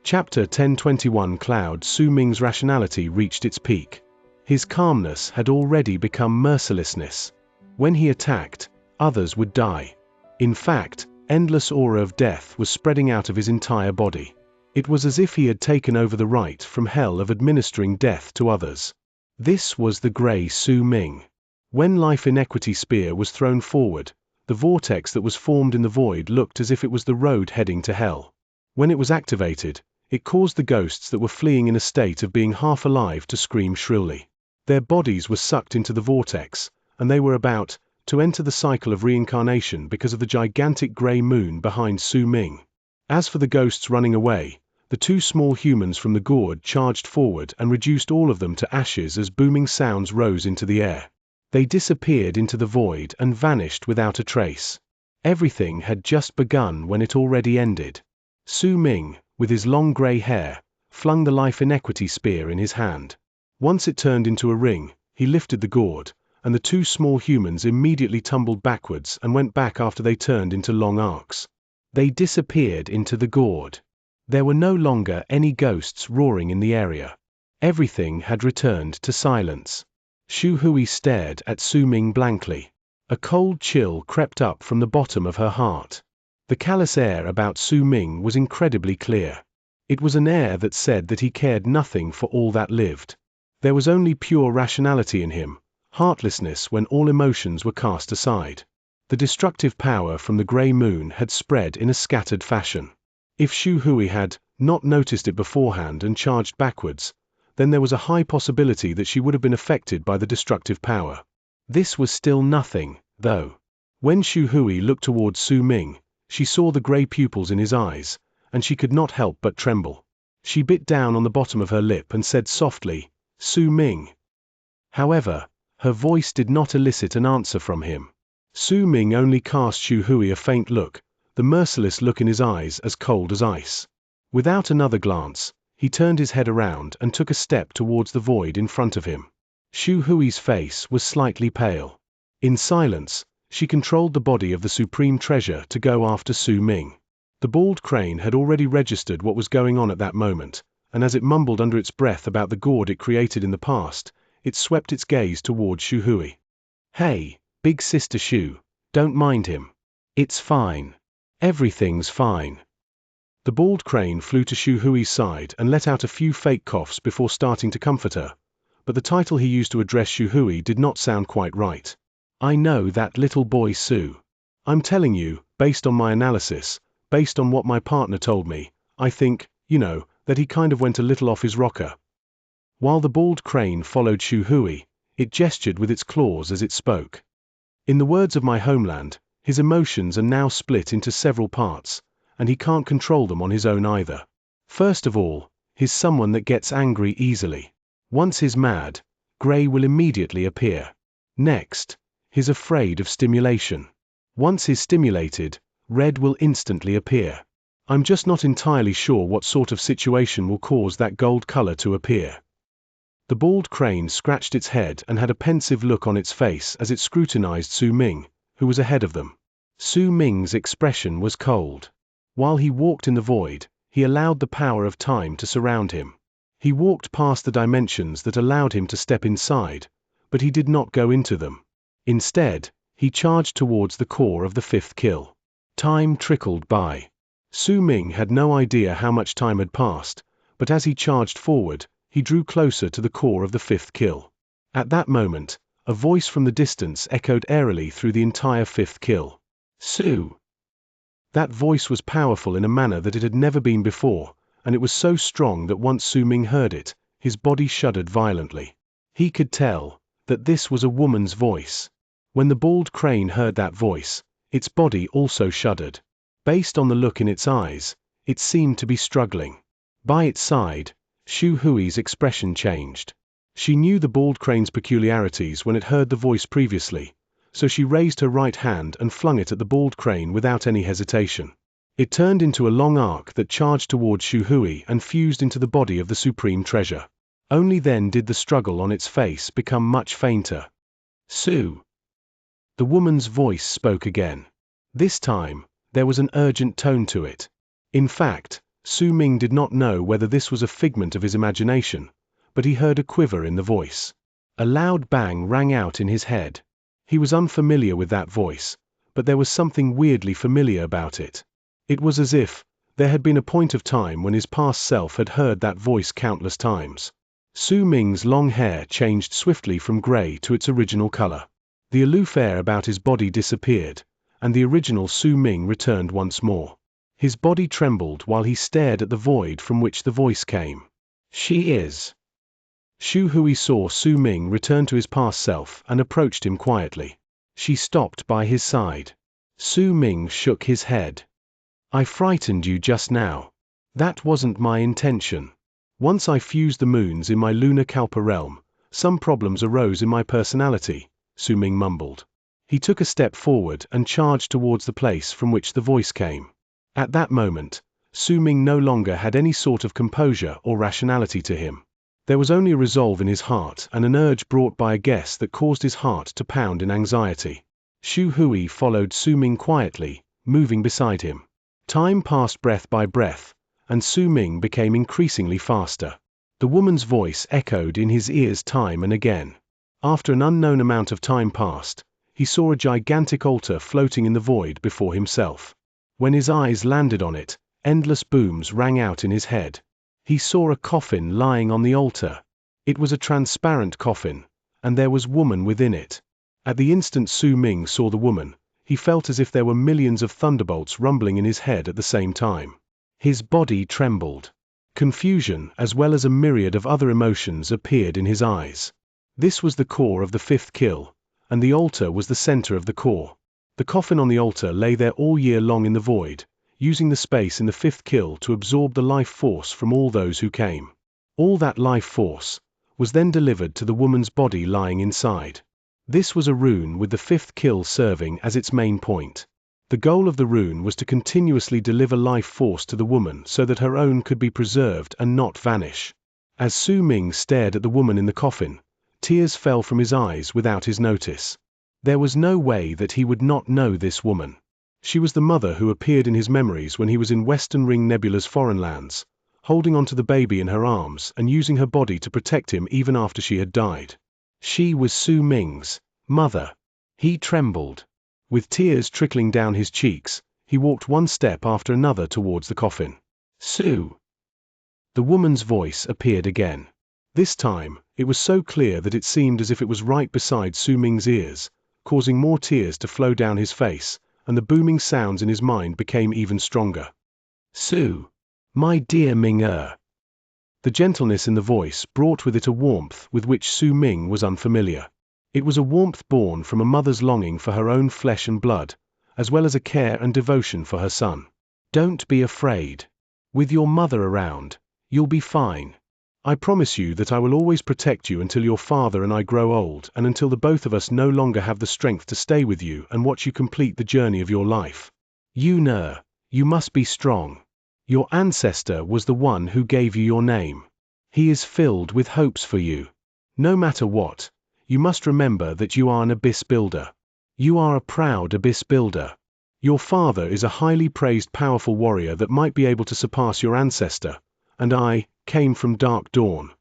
Chapter 1021 Cloud Su Ming's rationality reached its peak. His calmness had already become mercilessness. When he attacked, others would die. In fact, endless aura of death was spreading out of his entire body. It was as if he had taken over the right from hell of administering death to others. This was the Grey Su Ming. When Life Inequity Spear was thrown forward, the vortex that was formed in the void looked as if it was the road heading to hell. When it was activated, it caused the ghosts that were fleeing in a state of being half alive to scream shrilly. Their bodies were sucked into the vortex, and they were about to enter the cycle of reincarnation because of the gigantic grey moon behind Su Ming. As for the ghosts running away, the two small humans from the gourd charged forward and reduced all of them to ashes as booming sounds rose into the air. They disappeared into the void and vanished without a trace. Everything had just begun when it already ended. Su Ming, with his long grey hair, flung the Life Inequity Spear in his hand. Once it turned into a ring, he lifted the gourd, and the two small humans immediately tumbled backwards and went back after they turned into long arcs. They disappeared into the gourd. There were no longer any ghosts roaring in the area. Everything had returned to silence. Shu Hui stared at Su Ming blankly. A cold chill crept up from the bottom of her heart. The callous air about Su Ming was incredibly clear. It was an air that said that he cared nothing for all that lived. There was only pure rationality in him, heartlessness when all emotions were cast aside. The destructive power from the grey moon had spread in a scattered fashion. If Shu Hui had not noticed it beforehand and charged backwards, then there was a high possibility that she would have been affected by the destructive power. This was still nothing, though. When Shu Hui looked towards Su Ming, she saw the grey pupils in his eyes, and she could not help but tremble. She bit down on the bottom of her lip and said softly, "Su Ming." However, her voice did not elicit an answer from him. Su Ming only cast Shu Hui a faint look, the merciless look in his eyes as cold as ice. Without another glance, he turned his head around and took a step towards the void in front of him. Shu Hui's face was slightly pale. In silence, she controlled the body of the supreme treasure to go after Su Ming. The bald crane had already registered what was going on at that moment, and as it mumbled under its breath about the gourd it created in the past, it swept its gaze towards Shu Hui. "Hey, big sister Shu, don't mind him. It's fine. Everything's fine." The bald crane flew to Shu Hui's side and let out a few fake coughs before starting to comfort her, but the title he used to address Shu Hui did not sound quite right. "I know that little boy Su. I'm telling you, based on my analysis, based on what my partner told me, I think, that he kind of went a little off his rocker." While the bald crane followed Shu Hui, it gestured with its claws as it spoke. In the words of my homeland, his emotions are now split into several parts, and he can't control them on his own either. First of all, he's someone that gets angry easily. Once he's mad, grey will immediately appear. Next, he's afraid of stimulation. Once he's stimulated, red will instantly appear. I'm just not entirely sure what sort of situation will cause that gold color to appear. The bald crane scratched its head and had a pensive look on its face as it scrutinized Su Ming, who was ahead of them. Su Ming's expression was cold. While he walked in the void, he allowed the power of time to surround him. He walked past the dimensions that allowed him to step inside, but he did not go into them. Instead, he charged towards the core of the fifth kill. Time trickled by. Su Ming had no idea how much time had passed, but as he charged forward, he drew closer to the core of the fifth kill. At that moment, a voice from the distance echoed airily through the entire fifth kill. "Su." That voice was powerful in a manner that it had never been before, and it was so strong that once Su Ming heard it, his body shuddered violently. He could tell that this was a woman's voice. When the bald crane heard that voice, its body also shuddered. Based on the look in its eyes, it seemed to be struggling. By its side, Shu Hui's expression changed. She knew the bald crane's peculiarities when it heard the voice previously, so she raised her right hand and flung it at the bald crane without any hesitation. It turned into a long arc that charged towards Shu Hui and fused into the body of the supreme treasure. Only then did the struggle on its face become much fainter. "Su." The woman's voice spoke again. This time, there was an urgent tone to it. In fact, Su Ming did not know whether this was a figment of his imagination, but he heard a quiver in the voice. A loud bang rang out in his head. He was unfamiliar with that voice, but there was something weirdly familiar about it. It was as if there had been a point of time when his past self had heard that voice countless times. Su Ming's long hair changed swiftly from gray to its original color. The aloof air about his body disappeared, and the original Su Ming returned once more. His body trembled while he stared at the void from which the voice came. She is. Xu Hui saw Su Ming return to his past self and approached him quietly. She stopped by his side. Su Ming shook his head. I frightened you just now. That wasn't my intention. Once I fused the moons in my lunar Kalpa realm, some problems arose in my personality, Su Ming mumbled. He took a step forward and charged towards the place from which the voice came. At that moment, Su Ming no longer had any sort of composure or rationality to him. There was only a resolve in his heart and an urge brought by a guess that caused his heart to pound in anxiety. Xu Hui followed Su Ming quietly, moving beside him. Time passed breath by breath, and Su Ming became increasingly faster. The woman's voice echoed in his ears time and again. After an unknown amount of time passed, he saw a gigantic altar floating in the void before himself. When his eyes landed on it, endless booms rang out in his head. He saw a coffin lying on the altar. It was a transparent coffin, and there was woman within it. At the instant Su Ming saw the woman, he felt as if there were millions of thunderbolts rumbling in his head at the same time. His body trembled. Confusion as well as a myriad of other emotions appeared in his eyes. This was the core of the fifth kill, and the altar was the center of the core. The coffin on the altar lay there all year long in the void, using the space in the fifth kill to absorb the life force from all those who came. All that life force was then delivered to the woman's body lying inside. This was a rune with the fifth kill serving as its main point. The goal of the rune was to continuously deliver life force to the woman so that her own could be preserved and not vanish. As Su Ming stared at the woman in the coffin, tears fell from his eyes without his notice. There was no way that he would not know this woman. She was the mother who appeared in his memories when he was in Western Ring Nebula's foreign lands, holding onto the baby in her arms and using her body to protect him even after she had died. She was Su Ming's mother. He trembled. With tears trickling down his cheeks, he walked one step after another towards the coffin. Su. The woman's voice appeared again. This time, it was so clear that it seemed as if it was right beside Su Ming's ears, causing more tears to flow down his face, and the booming sounds in his mind became even stronger. Su. My dear Ming-er. The gentleness in the voice brought with it a warmth with which Su Ming was unfamiliar. It was a warmth born from a mother's longing for her own flesh and blood, as well as a care and devotion for her son. Don't be afraid. With your mother around, you'll be fine. I promise you that I will always protect you until your father and I grow old and until the both of us no longer have the strength to stay with you and watch you complete the journey of your life. You must be strong. Your ancestor was the one who gave you your name. He is filled with hopes for you. No matter what, you must remember that you are an abyss builder. You are a proud abyss builder. Your father is a highly praised powerful warrior that might be able to surpass your ancestor, and I came from Dark Dawn.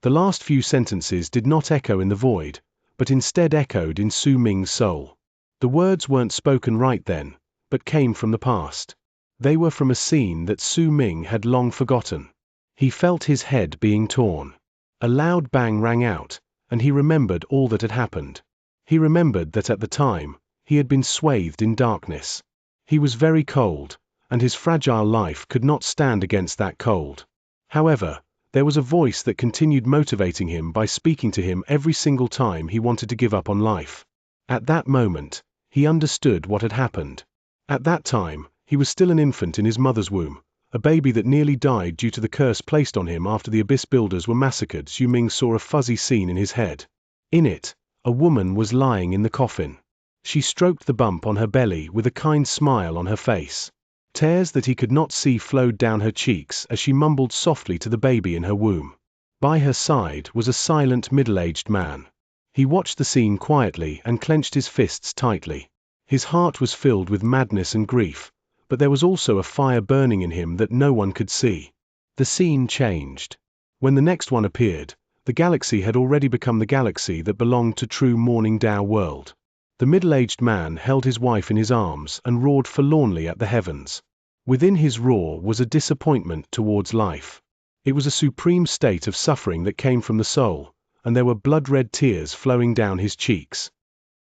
The last few sentences did not echo in the void, but instead echoed in Su Ming's soul. The words weren't spoken right then, but came from the past. They were from a scene that Su Ming had long forgotten. He felt his head being torn. A loud bang rang out, and he remembered all that had happened. He remembered that at the time, he had been swathed in darkness. He was very cold, and his fragile life could not stand against that cold. However, there was a voice that continued motivating him by speaking to him every single time he wanted to give up on life. At that moment, he understood what had happened. At that time, he was still an infant in his mother's womb, a baby that nearly died due to the curse placed on him after the Abyss Builders were massacred. Su Ming saw a fuzzy scene in his head. In it, a woman was lying in the coffin. She stroked the bump on her belly with a kind smile on her face. Tears that he could not see flowed down her cheeks as she mumbled softly to the baby in her womb. By her side was a silent middle-aged man. He watched the scene quietly and clenched his fists tightly. His heart was filled with madness and grief, but there was also a fire burning in him that no one could see. The scene changed. When the next one appeared, the galaxy had already become the galaxy that belonged to true Morning Dao world. The middle-aged man held his wife in his arms and roared forlornly at the heavens. Within his roar was a disappointment towards life. It was a supreme state of suffering that came from the soul, and there were blood-red tears flowing down his cheeks.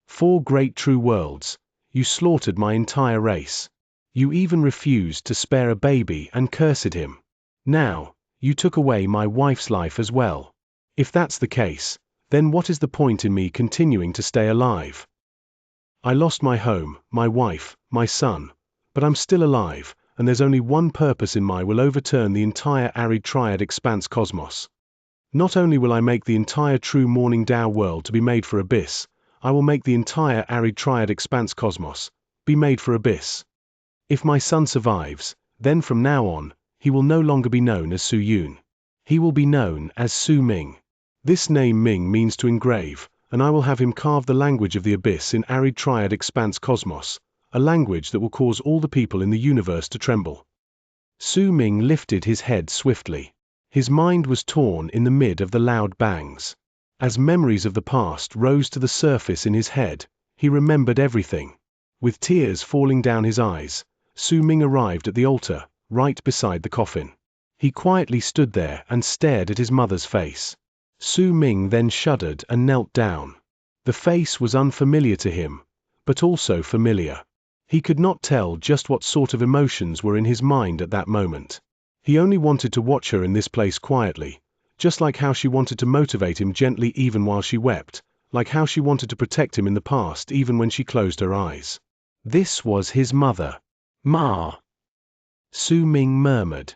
4 great true worlds, you slaughtered my entire race. You even refused to spare a baby and cursed him. Now, you took away my wife's life as well. If that's the case, then what is the point in me continuing to stay alive? I lost my home, my wife, my son, but I'm still alive, and there's only one purpose in my will overturn the entire arid triad expanse cosmos. Not only will I make the entire true Morning Dao world to be made for Abyss, I will make the entire arid triad expanse cosmos be made for Abyss. If my son survives, then from now on, he will no longer be known as Su Yun. He will be known as Su Ming. This name Ming means to engrave, and I will have him carve the language of the Abyss in arid triad expanse cosmos, a language that will cause all the people in the universe to tremble. Su Ming lifted his head swiftly. His mind was torn in the mid of the loud bangs. As memories of the past rose to the surface in his head, he remembered everything. With tears falling down his eyes, Su Ming arrived at the altar, right beside the coffin. He quietly stood there and stared at his mother's face. Su Ming then shuddered and knelt down. The face was unfamiliar to him, but also familiar. He could not tell just what sort of emotions were in his mind at that moment. He only wanted to watch her in this place quietly, just like how she wanted to motivate him gently even while she wept, like how she wanted to protect him in the past even when she closed her eyes. This was his mother. Ma. Su Ming murmured.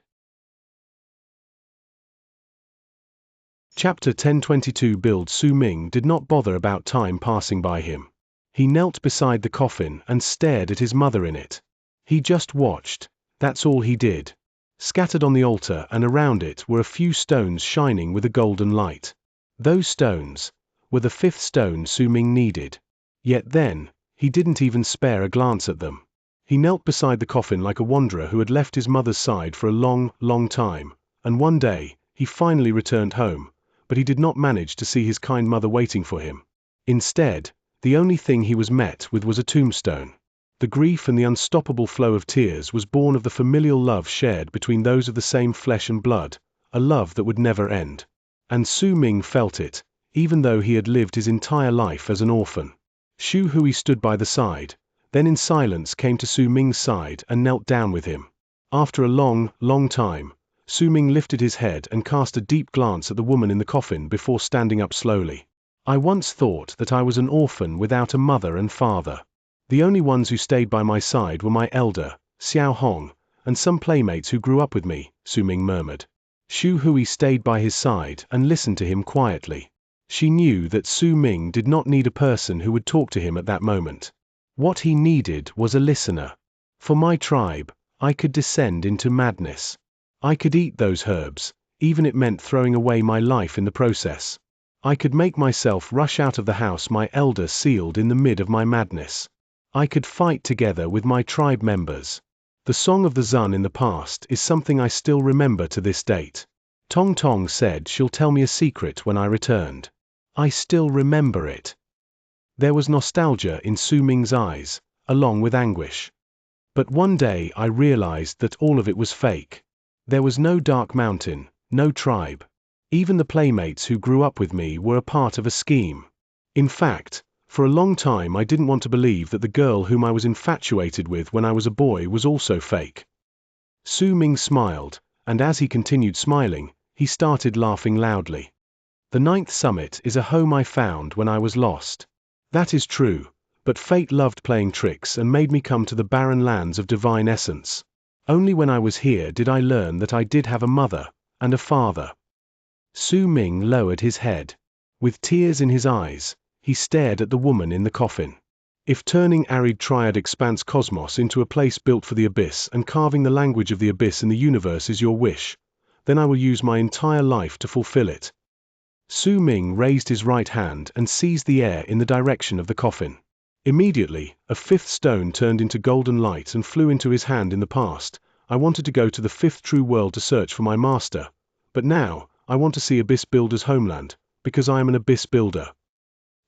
Chapter 1022 Build. Su Ming did not bother about time passing by him. He knelt beside the coffin and stared at his mother in it. He just watched. That's all he did. Scattered on the altar and around it were a few stones shining with a golden light. Those stones were the 5th stone Su Ming needed. Yet then, he didn't even spare a glance at them. He knelt beside the coffin like a wanderer who had left his mother's side for a long, long time, and one day, he finally returned home, but he did not manage to see his kind mother waiting for him. Instead, the only thing he was met with was a tombstone. The grief and the unstoppable flow of tears was born of the familial love shared between those of the same flesh and blood, a love that would never end. And Su Ming felt it, even though he had lived his entire life as an orphan. Xu Hui stood by the side, then in silence came to Su Ming's side and knelt down with him. After a long, long time, Su Ming lifted his head and cast a deep glance at the woman in the coffin before standing up slowly. I once thought that I was an orphan without a mother and father. The only ones who stayed by my side were my elder, Xiao Hong, and some playmates who grew up with me, Su Ming murmured. Xu Hui stayed by his side and listened to him quietly. She knew that Su Ming did not need a person who would talk to him at that moment. What he needed was a listener. For my tribe, I could descend into madness. I could eat those herbs, even it meant throwing away my life in the process. I could make myself rush out of the house my elder sealed in the mid of my madness. I could fight together with my tribe members. The Song of the Zun in the past is something I still remember to this date. Tong Tong said she'll tell me a secret when I returned. I still remember it. There was nostalgia in Su Ming's eyes, along with anguish. But one day I realized that all of it was fake. There was no Dark Mountain, no tribe. Even the playmates who grew up with me were a part of a scheme. In fact, for a long time I didn't want to believe that the girl whom I was infatuated with when I was a boy was also fake. Su Ming smiled, and as he continued smiling, he started laughing loudly. The 9th summit is a home I found when I was lost. That is true, but fate loved playing tricks and made me come to the barren lands of divine essence. Only when I was here did I learn that I did have a mother, and a father. Su Ming lowered his head. With tears in his eyes, he stared at the woman in the coffin. If turning arid triad expanse cosmos into a place built for the Abyss and carving the language of the Abyss in the universe is your wish, then I will use my entire life to fulfill it. Su Ming raised his right hand and seized the air in the direction of the coffin. Immediately, a fifth stone turned into golden light and flew into his hand. In the past, I wanted to go to the fifth true world to search for my master, but now, I want to see Abyss Builder's homeland, because I am an Abyss Builder.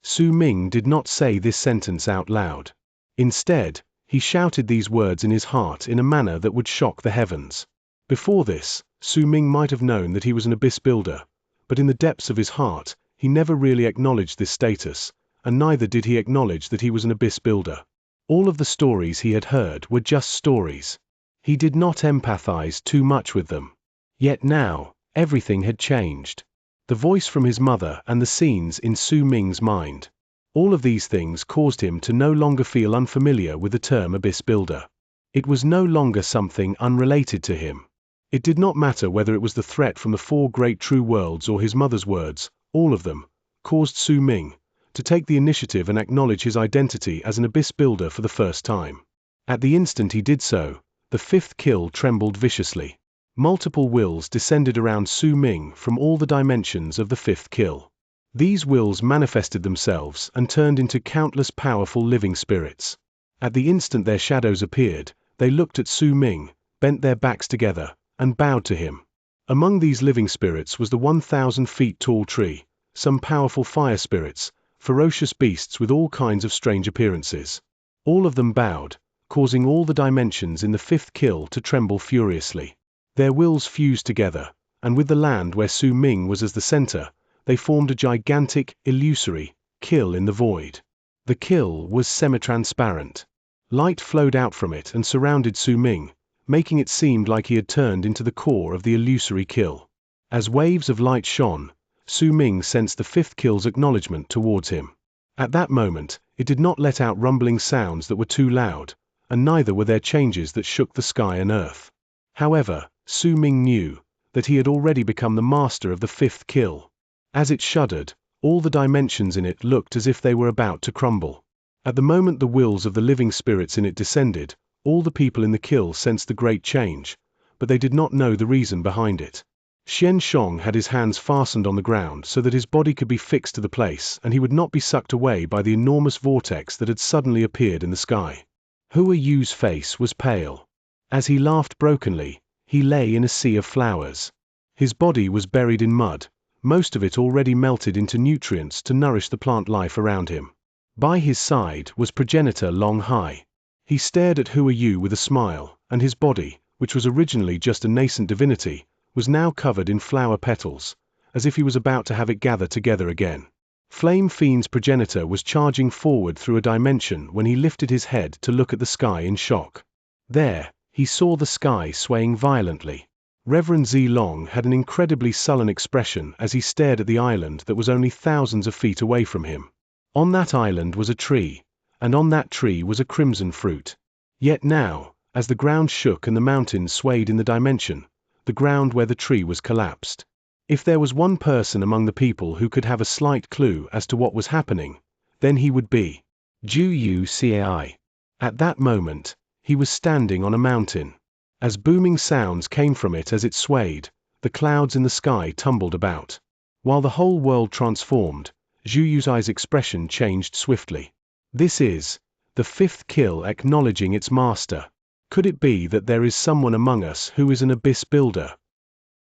Su Ming did not say this sentence out loud. Instead, he shouted these words in his heart in a manner that would shock the heavens. Before this, Su Ming might have known that he was an Abyss Builder, but in the depths of his heart, he never really acknowledged this status, and neither did he acknowledge that he was an Abyss Builder. All of the stories he had heard were just stories. He did not empathize too much with them. Yet now, everything had changed. The voice from his mother and the scenes in Su Ming's mind. All of these things caused him to no longer feel unfamiliar with the term Abyss Builder. It was no longer something unrelated to him. It did not matter whether it was the threat from the four great true worlds or his mother's words, all of them caused Su Ming to take the initiative and acknowledge his identity as an Abyss Builder for the first time. At the instant he did so, the fifth kill trembled viciously. Multiple wills descended around Su Ming from all the dimensions of the fifth kill. These wills manifested themselves and turned into countless powerful living spirits. At the instant their shadows appeared, they looked at Su Ming, bent their backs together, and bowed to him. Among these living spirits was the 1,000 feet tall tree, some powerful fire spirits, ferocious beasts with all kinds of strange appearances. All of them bowed, causing all the dimensions in the fifth kill to tremble furiously. Their wills fused together, and with the land where Su Ming was as the center, they formed a gigantic, illusory kill in the void. The kill was semi-transparent. Light flowed out from it and surrounded Su Ming, making it seem like he had turned into the core of the illusory kill. As waves of light shone, Su Ming sensed the fifth kill's acknowledgement towards him. At that moment, it did not let out rumbling sounds that were too loud, and neither were there changes that shook the sky and earth. However, Su Ming knew that he had already become the master of the fifth kill. As it shuddered, all the dimensions in it looked as if they were about to crumble. At the moment the wills of the living spirits in it descended, all the people in the kill sensed the great change, but they did not know the reason behind it. Xianxia had his hands fastened on the ground so that his body could be fixed to the place and he would not be sucked away by the enormous vortex that had suddenly appeared in the sky. Hua Yu's face was pale. As he laughed brokenly, he lay in a sea of flowers. His body was buried in mud, most of it already melted into nutrients to nourish the plant life around him. By his side was progenitor Long Hai. He stared at Hua Yu with a smile, and his body, which was originally just a nascent divinity, was now covered in flower petals, as if he was about to have it gather together again. Flame Fiend's progenitor was charging forward through a dimension when he lifted his head to look at the sky in shock. There, he saw the sky swaying violently. Reverend Zilong had an incredibly sullen expression as he stared at the island that was only thousands of feet away from him. On that island was a tree, and on that tree was a crimson fruit. Yet now, as the ground shook and the mountains swayed in the dimension, the ground where the tree was collapsed. If there was one person among the people who could have a slight clue as to what was happening, then he would be Ju Yu Cai. At that moment, he was standing on a mountain. As booming sounds came from it as it swayed, the clouds in the sky tumbled about. While the whole world transformed, Zhu Yu's expression changed swiftly. This is the fifth kill acknowledging its master. Could it be that there is someone among us who is an Abyss Builder?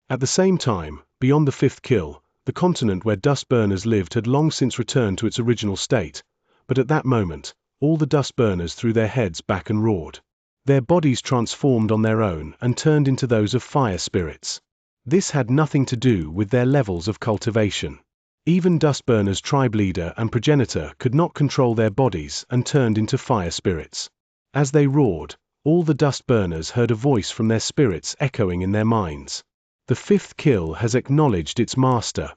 At the same time, beyond the fifth kill, the continent where Dustburners lived had long since returned to its original state, but at that moment, all the Dustburners threw their heads back and roared. Their bodies transformed on their own and turned into those of fire spirits. This had nothing to do with their levels of cultivation. Even Dustburners' tribe leader and progenitor could not control their bodies and turned into fire spirits. As they roared, all the Dustburners heard a voice from their spirits echoing in their minds. The fifth kill has acknowledged its master.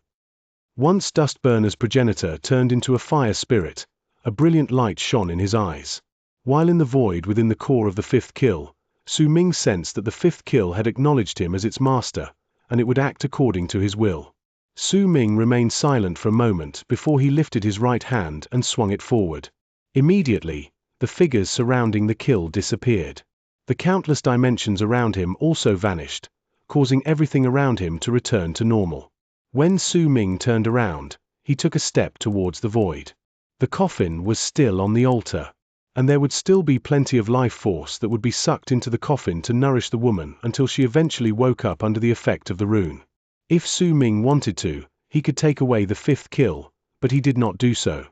Once Dustburner's progenitor turned into a fire spirit, a brilliant light shone in his eyes. While in the void within the core of the fifth kill, Su Ming sensed that the fifth kill had acknowledged him as its master, and it would act according to his will. Su Ming remained silent for a moment before he lifted his right hand and swung it forward. Immediately, the figures surrounding the kill disappeared. The countless dimensions around him also vanished, causing everything around him to return to normal. When Su Ming turned around, he took a step towards the void. The coffin was still on the altar, and there would still be plenty of life force that would be sucked into the coffin to nourish the woman until she eventually woke up under the effect of the rune. If Su Ming wanted to, he could take away the fifth kill, but he did not do so.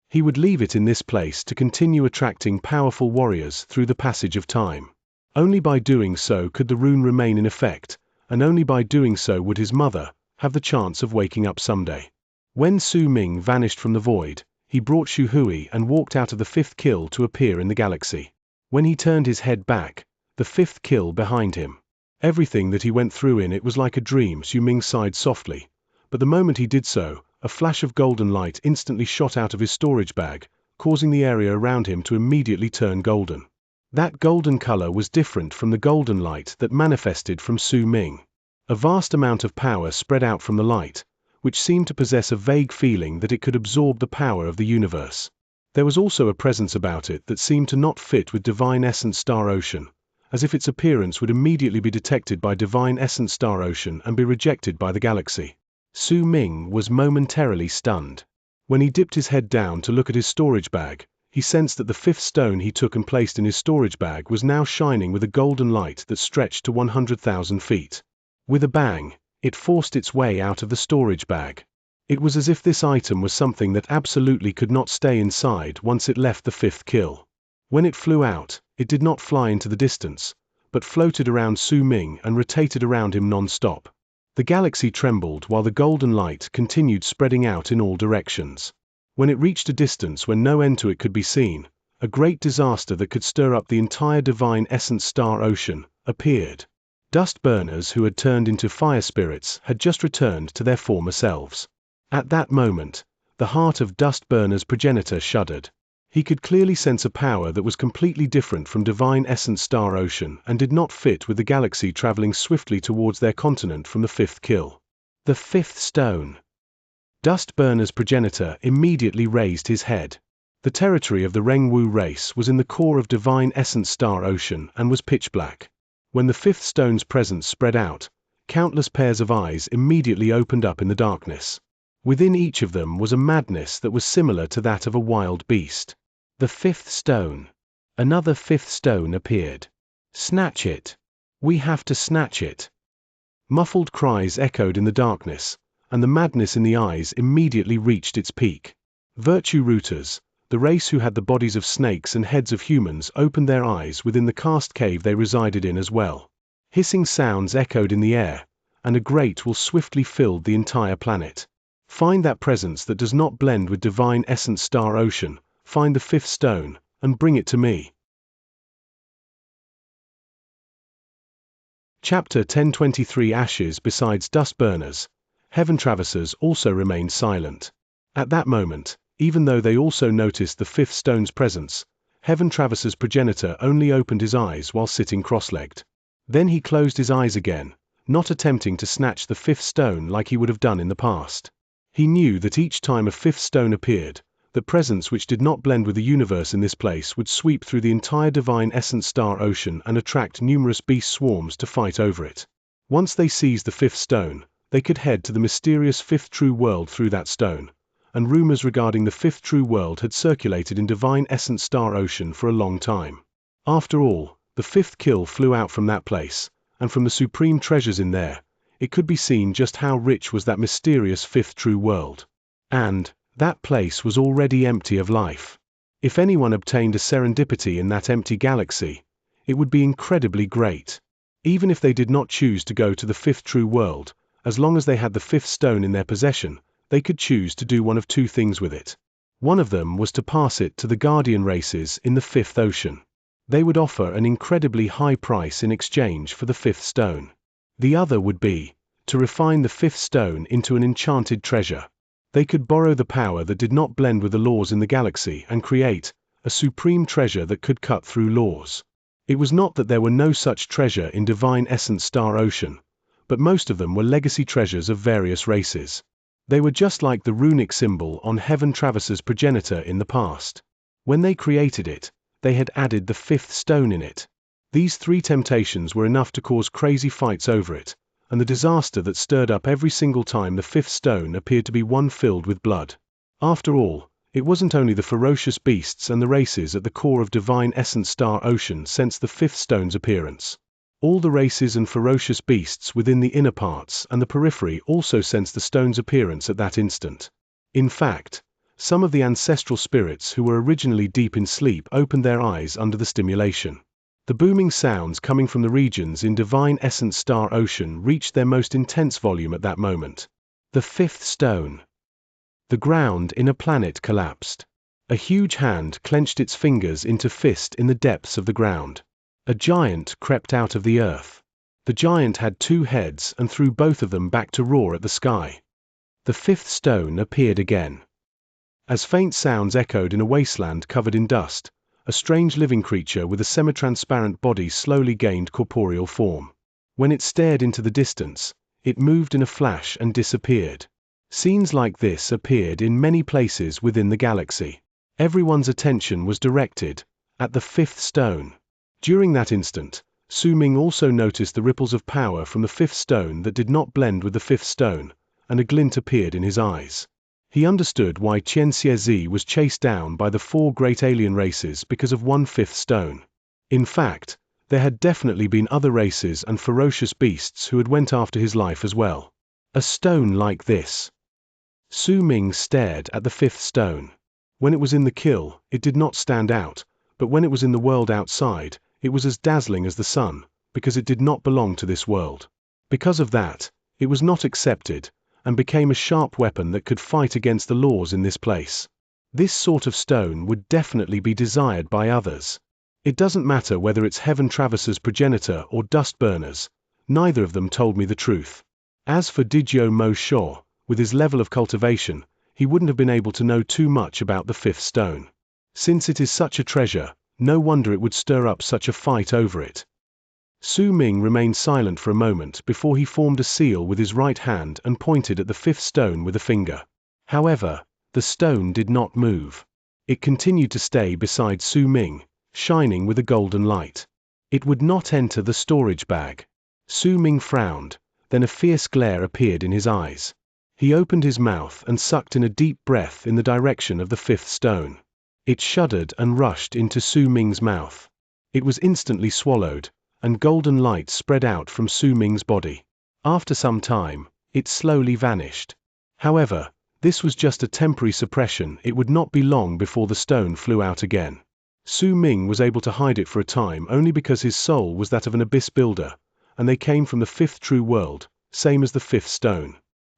He would leave it in this place to continue attracting powerful warriors through the passage of time. Only by doing so could the rune remain in effect, and only by doing so would his mother have the chance of waking up someday. When Su Ming vanished from the void, he brought Xu Hui and walked out of the fifth kill to appear in the galaxy. When he turned his head back, the fifth kill behind him. Everything that he went through in it was like a dream. Xu Ming sighed softly, but the moment he did so, a flash of golden light instantly shot out of his storage bag, causing the area around him to immediately turn golden. That golden color was different from the golden light that manifested from Su Ming. A vast amount of power spread out from the light, which seemed to possess a vague feeling that it could absorb the power of the universe. There was also a presence about it that seemed to not fit with Divine Essence Star Ocean, as if its appearance would immediately be detected by Divine Essence Star Ocean and be rejected by the galaxy. Su Ming was momentarily stunned. When he dipped his head down to look at his storage bag, he sensed that the fifth stone he took and placed in his storage bag was now shining with a golden light that stretched to 100,000 feet. With a bang, it forced its way out of the storage bag. It was as if this item was something that absolutely could not stay inside once it left the fifth kill. When it flew out, it did not fly into the distance, but floated around Su Ming and rotated around him non-stop. The galaxy trembled while the golden light continued spreading out in all directions. When it reached a distance when no end to it could be seen, a great disaster that could stir up the entire Divine Essence Star Ocean appeared. Dust burners who had turned into fire spirits had just returned to their former selves. At that moment, the heart of Dust Burner's progenitor shuddered. He could clearly sense a power that was completely different from Divine Essence Star Ocean and did not fit with the galaxy traveling swiftly towards their continent from the fifth kill. The fifth stone. Dust Burner's progenitor immediately raised his head. The territory of the Rengwu race was in the core of Divine Essence Star Ocean and was pitch black. When the fifth stone's presence spread out, countless pairs of eyes immediately opened up in the darkness. Within each of them was a madness that was similar to that of a wild beast. The fifth stone. Another fifth stone appeared. Snatch it. We have to snatch it. Muffled cries echoed in the darkness, and the madness in the eyes immediately reached its peak. Virtue Rooters, the race who had the bodies of snakes and heads of humans, opened their eyes within the cast cave they resided in as well. Hissing sounds echoed in the air, and a great will swiftly filled the entire planet. Find that presence that does not blend with Divine Essence Star Ocean, find the fifth stone, and bring it to me. Chapter 1023 Ashes. Besides Dust Burners, Heaven Traversers also remained silent. At that moment, even though they also noticed the fifth stone's presence, Heaven Traversers' progenitor only opened his eyes while sitting cross-legged. Then he closed his eyes again, not attempting to snatch the fifth stone like he would have done in the past. He knew that each time a fifth stone appeared, the presence which did not blend with the universe in this place would sweep through the entire Divine Essence Star Ocean and attract numerous beast swarms to fight over it. Once they seized the fifth stone, they could head to the mysterious fifth true world through that stone, and rumors regarding the fifth true world had circulated in Divine Essence Star Ocean for a long time. After all, the fifth kill flew out from that place, and from the supreme treasures in there, it could be seen just how rich was that mysterious fifth true world. And that place was already empty of life. If anyone obtained a serendipity in that empty galaxy, it would be incredibly great. Even if they did not choose to go to the fifth true world, as long as they had the fifth stone in their possession, they could choose to do one of two things with it. One of them was to pass it to the guardian races in the fifth ocean. They would offer an incredibly high price in exchange for the fifth stone. The other would be to refine the fifth stone into an enchanted treasure. They could borrow the power that did not blend with the laws in the galaxy and create a supreme treasure that could cut through laws. It was not that there were no such treasure in Divine Essence Star Ocean, but most of them were legacy treasures of various races. They were just like the runic symbol on Heaven Traversers' progenitor in the past. When they created it, they had added the fifth stone in it. These three temptations were enough to cause crazy fights over it, and the disaster that stirred up every single time the fifth stone appeared to be one filled with blood. After all, It wasn't only the ferocious beasts and the races at the core of Divine Essence Star Ocean sensed the fifth stone's appearance. All the races and ferocious beasts within the inner parts and the periphery also sensed the stone's appearance at that instant. In fact, some of the ancestral spirits who were originally deep in sleep opened their eyes under the stimulation. The booming sounds coming from the regions in Divine Essence Star Ocean reached their most intense volume at that moment. The fifth stone. The ground in a planet collapsed. A huge hand clenched its fingers into fist in the depths of the ground. A giant crept out of the earth. The giant had two heads and threw both of them back to roar at the sky. The fifth stone appeared again. As faint sounds echoed in a wasteland covered in dust, a strange living creature with a semi-transparent body slowly gained corporeal form. When it stared into the distance, it moved in a flash and disappeared. Scenes like this appeared in many places within the galaxy. Everyone's attention was directed at the fifth stone. During that instant, Su Ming also noticed the ripples of power from the fifth stone that did not blend with the fifth stone, and a glint appeared in his eyes. He understood why Xianxia was chased down by the four great alien races because of one fifth stone. In fact, there had definitely been other races and ferocious beasts who had went after his life as well. A stone like this. Su Ming stared at the fifth stone. When it was in the kill, it did not stand out, but when it was in the world outside, it was as dazzling as the sun, because it did not belong to this world. Because of that, it was not accepted, and became a sharp weapon that could fight against the laws in this place. This sort of stone would definitely be desired by others. It doesn't matter whether it's Heaven Traverser's progenitor or Dust Burners, neither of them told me the truth. As for Digio Mo Shaw, with his level of cultivation, he wouldn't have been able to know too much about the fifth stone. Since it is such a treasure, no wonder it would stir up such a fight over it. Su Ming remained silent for a moment before he formed a seal with his right hand and pointed at the fifth stone with a finger. However, the stone did not move. It continued to stay beside Su Ming, shining with a golden light. It would not enter the storage bag. Su Ming frowned, then a fierce glare appeared in his eyes. He opened his mouth and sucked in a deep breath in the direction of the fifth stone. It shuddered and rushed into Su Ming's mouth. It was instantly swallowed, and golden light spread out from Su Ming's body. After some time, it slowly vanished. However, this was just a temporary suppression. It would not be long before the stone flew out again. Su Ming was able to hide it for a time only because his soul was that of an abyss builder, and they came from the fifth true world, same as the fifth stone.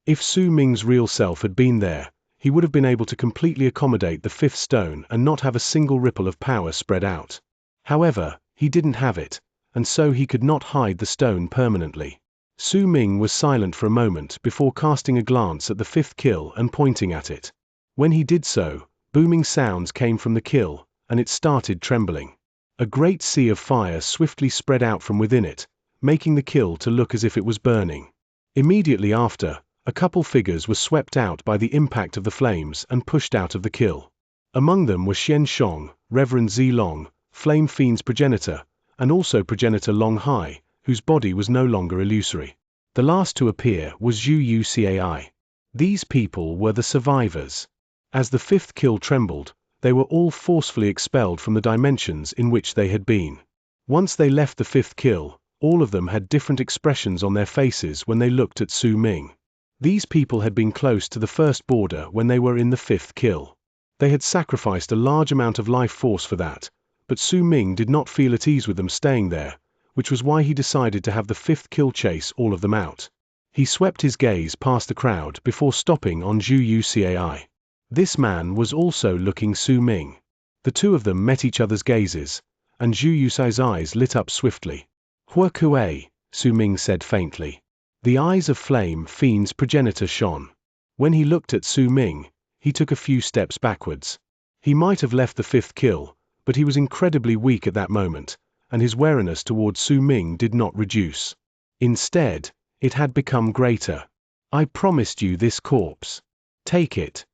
If Su Ming's real self had been there, he would have been able to completely accommodate the fifth stone and not have a single ripple of power spread out. However, he didn't have it, and so he could not hide the stone permanently. Su Ming was silent for a moment before casting a glance at the fifth kill and pointing at it. When he did so, booming sounds came from the kill, and it started trembling. A great sea of fire swiftly spread out from within it, making the kill to look as if it was burning. Immediately after, a couple figures were swept out by the impact of the flames and pushed out of the kill. Among them were Xianxia, Reverend Zilong, Flame Fiend's progenitor, and also progenitor Long Hai, whose body was no longer illusory. The last to appear was Zhu Cai. These people were the survivors. As the fifth kill trembled, they were all forcefully expelled from the dimensions in which they had been. Once they left the fifth kill, all of them had different expressions on their faces when they looked at Su Ming. These people had been close to the first border when they were in the fifth kill. They had sacrificed a large amount of life force for that, but Su Ming did not feel at ease with them staying there, which was why he decided to have the fifth kill chase all of them out. He swept his gaze past the crowd before stopping on Zhu Cai. This man was also looking Su Ming. The two of them met each other's gazes, and Zhu Cai's eyes lit up swiftly. "Hua Kuei," Su Ming said faintly. The eyes of Flame Fiend's progenitor shone. When he looked at Su Ming, he took a few steps backwards. He might have left the fifth kill, but he was incredibly weak at that moment, and his wariness towards Su Ming did not reduce. Instead, it had become greater. "I promised you this corpse. Take it."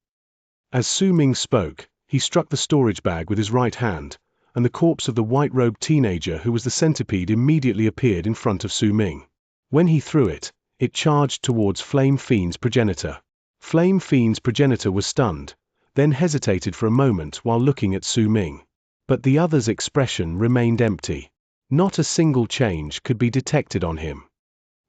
As Su Ming spoke, he struck the storage bag with his right hand, and the corpse of the white-robed teenager who was the centipede immediately appeared in front of Su Ming. When he threw it, it charged towards Flame Fiend's progenitor. Flame Fiend's progenitor was stunned, then hesitated for a moment while looking at Su Ming. But the other's expression remained empty. Not a single change could be detected on him.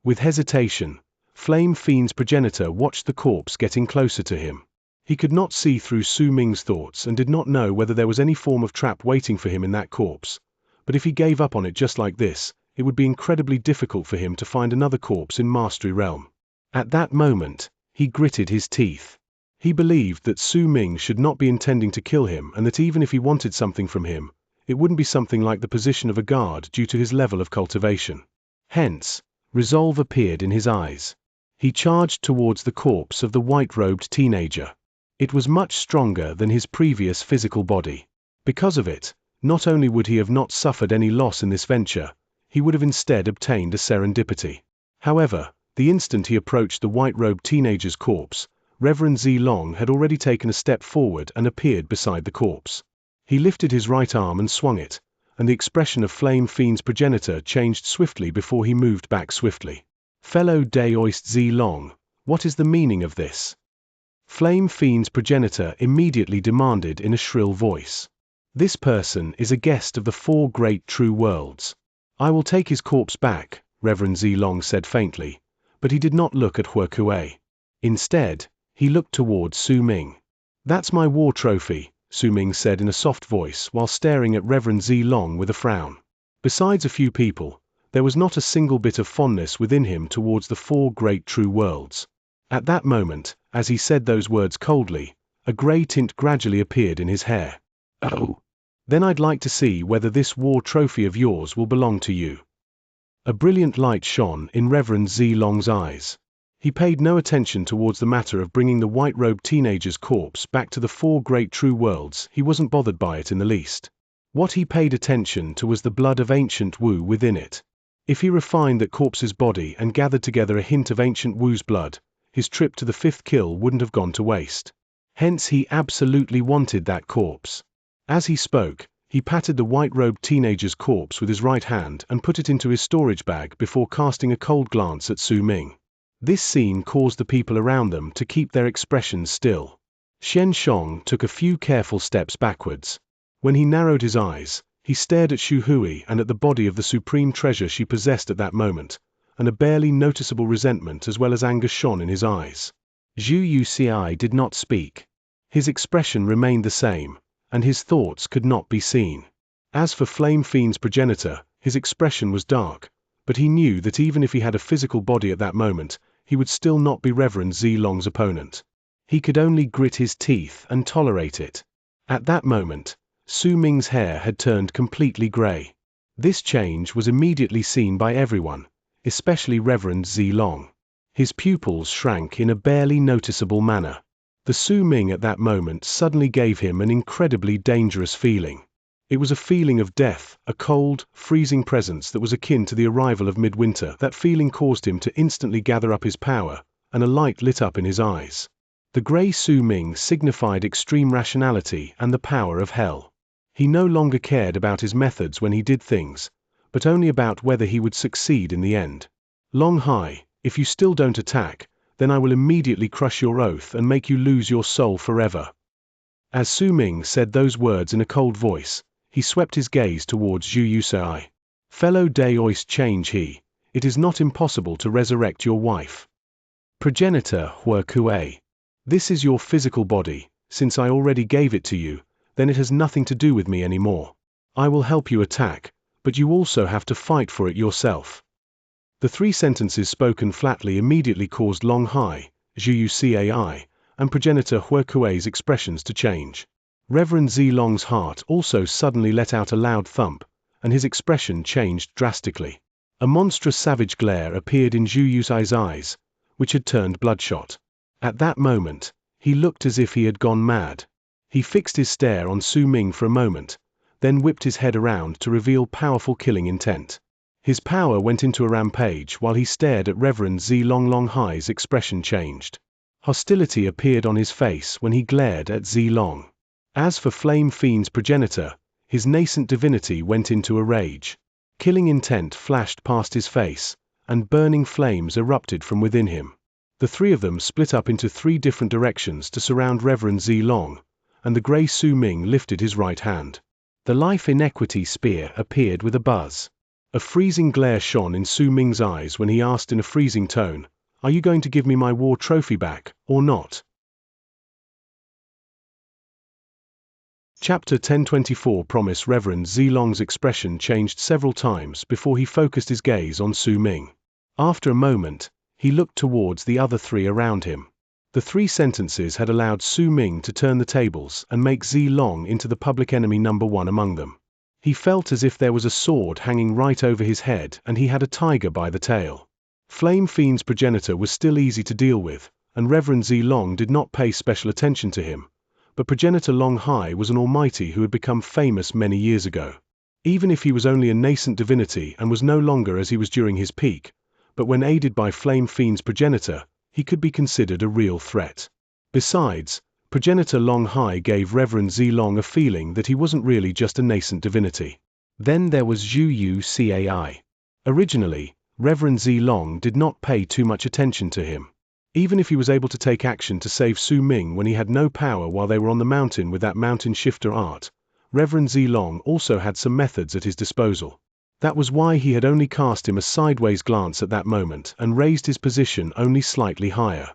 With hesitation, Flame Fiend's progenitor watched the corpse getting closer to him. He could not see through Su Ming's thoughts and did not know whether there was any form of trap waiting for him in that corpse. But if he gave up on it just like this, it would be incredibly difficult for him to find another corpse in Mastery Realm. At that moment, he gritted his teeth. He believed that Su Ming should not be intending to kill him, and that even if he wanted something from him, it wouldn't be something like the position of a guard due to his level of cultivation. Hence, resolve appeared in his eyes. He charged towards the corpse of the white-robed teenager. It was much stronger than his previous physical body. Because of it, not only would he have not suffered any loss in this venture, he would have instead obtained a serendipity. However, the instant he approached the white-robed teenager's corpse, Reverend Zilong had already taken a step forward and appeared beside the corpse. He lifted his right arm and swung it, and the expression of Flame Fiend's progenitor changed swiftly before he moved back swiftly. Fellow Daoist Zilong, what is the meaning of this? Flame Fiend's progenitor immediately demanded in a shrill voice. This person is a guest of the four great true worlds. I will take his corpse back, Reverend Zilong said faintly, but he did not look at Huokue. Instead, he looked towards Su Ming. That's my war trophy, Su Ming said in a soft voice while staring at Reverend Zilong with a frown. Besides a few people, there was not a single bit of fondness within him towards the four great true worlds. At that moment, as he said those words coldly, a grey tint gradually appeared in his hair. Oh. Then I'd like to see whether this war trophy of yours will belong to you. A brilliant light shone in Reverend Zilong's eyes. He paid no attention towards the matter of bringing the white-robed teenager's corpse back to the four great true worlds. He wasn't bothered by it in the least. What he paid attention to was the blood of ancient Wu within it. If he refined that corpse's body and gathered together a hint of ancient Wu's blood, his trip to the fifth kill wouldn't have gone to waste. Hence he absolutely wanted that corpse. As he spoke, he patted the white-robed teenager's corpse with his right hand and put it into his storage bag before casting a cold glance at Su Ming. This scene caused the people around them to keep their expressions still. Xianxia took a few careful steps backwards. When he narrowed his eyes, he stared at Xu Hui and at the body of the supreme treasure she possessed at that moment, and a barely noticeable resentment as well as anger shone in his eyes. Zhu Yuci did not speak. His expression remained the same, and his thoughts could not be seen. As for Flame Fiend's progenitor, his expression was dark, but he knew that even if he had a physical body at that moment, he would still not be Reverend Zilong's opponent. He could only grit his teeth and tolerate it. At that moment, Su Ming's hair had turned completely grey. This change was immediately seen by everyone, especially Reverend Zilong. His pupils shrank in a barely noticeable manner. The Su Ming at that moment suddenly gave him an incredibly dangerous feeling. It was a feeling of death, a cold, freezing presence that was akin to the arrival of midwinter. That feeling caused him to instantly gather up his power, and a light lit up in his eyes. The grey Su Ming signified extreme rationality and the power of hell. He no longer cared about his methods when he did things, but only about whether he would succeed in the end. Long Hai, if you still don't attack, then I will immediately crush your oath and make you lose your soul forever. As Su Ming said those words in a cold voice, he swept his gaze towards Zhu Yucai. Fellow Daoist Change He, it is not impossible to resurrect your wife. Progenitor Huokue. This is your physical body, since I already gave it to you, then it has nothing to do with me anymore. I will help you attack, but you also have to fight for it yourself. The three sentences spoken flatly immediately caused Long Hai, Zhu Yucai, and progenitor Huokue's expressions to change. Reverend Zilong's heart also suddenly let out a loud thump, and his expression changed drastically. A monstrous savage glare appeared in Zhu Yucai's eyes, which had turned bloodshot. At that moment, he looked as if he had gone mad. He fixed his stare on Su Ming for a moment, then whipped his head around to reveal powerful killing intent. His power went into a rampage while he stared at Reverend Zilong. Long Hai's expression changed. Hostility appeared on his face when he glared at Zilong. As for Flame Fiend's progenitor, his nascent divinity went into a rage. Killing intent flashed past his face, and burning flames erupted from within him. The three of them split up into three different directions to surround Reverend Zilong, and the grey Su Ming lifted his right hand. The life inequity spear appeared with a buzz. A freezing glare shone in Su Ming's eyes when he asked in a freezing tone, "Are you going to give me my war trophy back, or not?" Chapter 1024 Promise. Reverend Zilong's expression changed several times before he focused his gaze on Su Ming. After a moment, he looked towards the other three around him. The 3 sentences had allowed Su Ming to turn the tables and make Zilong into the public enemy #1 among them. He felt as if there was a sword hanging right over his head and he had a tiger by the tail. Flame Fiend's progenitor was still easy to deal with, and Reverend Zilong did not pay special attention to him. But Progenitor Long Hai was an almighty who had become famous many years ago. Even if he was only a nascent divinity and was no longer as he was during his peak, but when aided by Flame Fiend's progenitor, he could be considered a real threat. Besides, Progenitor Long Hai gave Reverend Zilong a feeling that he wasn't really just a nascent divinity. Then there was Zhu Yu Cai. Originally, Reverend Zilong did not pay too much attention to him. Even if he was able to take action to save Su Ming when he had no power while they were on the mountain with that mountain shifter art, Reverend Zilong also had some methods at his disposal. That was why he had only cast him a sideways glance at that moment and raised his position only slightly higher.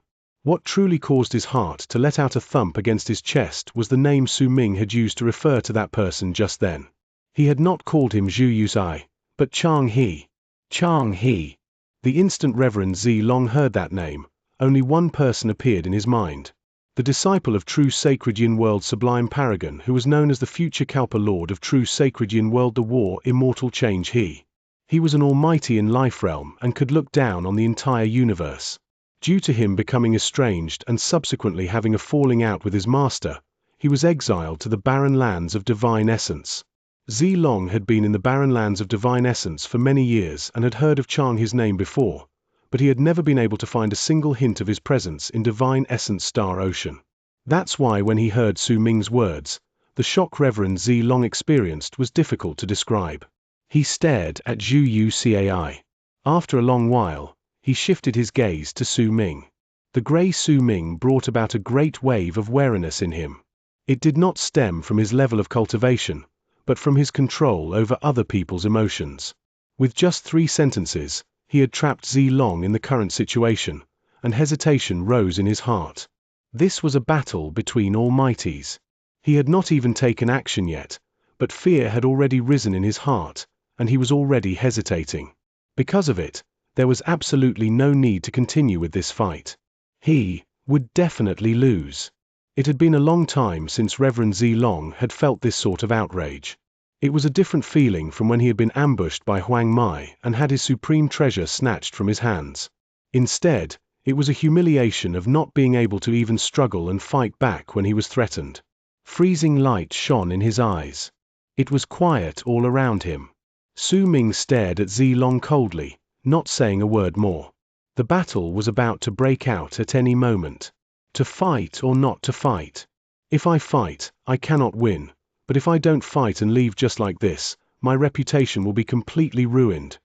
What truly caused his heart to let out a thump against his chest was the name Su Ming had used to refer to that person just then. He had not called him Zhu Yuzai, but Chang He. Chang He. The instant Reverend Zilong heard that name, only one person appeared in his mind. The disciple of true sacred Yin world Sublime Paragon, who was known as the future Kalpa Lord of true sacred Yin world, the War Immortal Change He. He was an almighty in life realm and could look down on the entire universe. Due to him becoming estranged and subsequently having a falling out with his master, he was exiled to the barren lands of Divine Essence. Zilong had been in the barren lands of Divine Essence for many years and had heard of Chang He's name before, but he had never been able to find a single hint of his presence in Divine Essence Star Ocean. That's why when he heard Su Ming's words, the shock Reverend Zilong experienced was difficult to describe. He stared at Zhu Yu Cai. After a long while, he shifted his gaze to Su Ming. The grey Su Ming brought about a great wave of wariness in him. It did not stem from his level of cultivation, but from his control over other people's emotions. With just 3 sentences, he had trapped Zilong in the current situation, and hesitation rose in his heart. This was a battle between almighties. He had not even taken action yet, but fear had already risen in his heart, and he was already hesitating. Because of it, there was absolutely no need to continue with this fight. He would definitely lose. It had been a long time since Reverend Zilong had felt this sort of outrage. It was a different feeling from when he had been ambushed by Huang Mai and had his supreme treasure snatched from his hands. Instead, it was a humiliation of not being able to even struggle and fight back when he was threatened. Freezing light shone in his eyes. It was quiet all around him. Su Ming stared at Zilong coldly, not saying a word more. The battle was about to break out at any moment. To fight or not to fight? If I fight, I cannot win. But if I don't fight and leave just like this, my reputation will be completely ruined.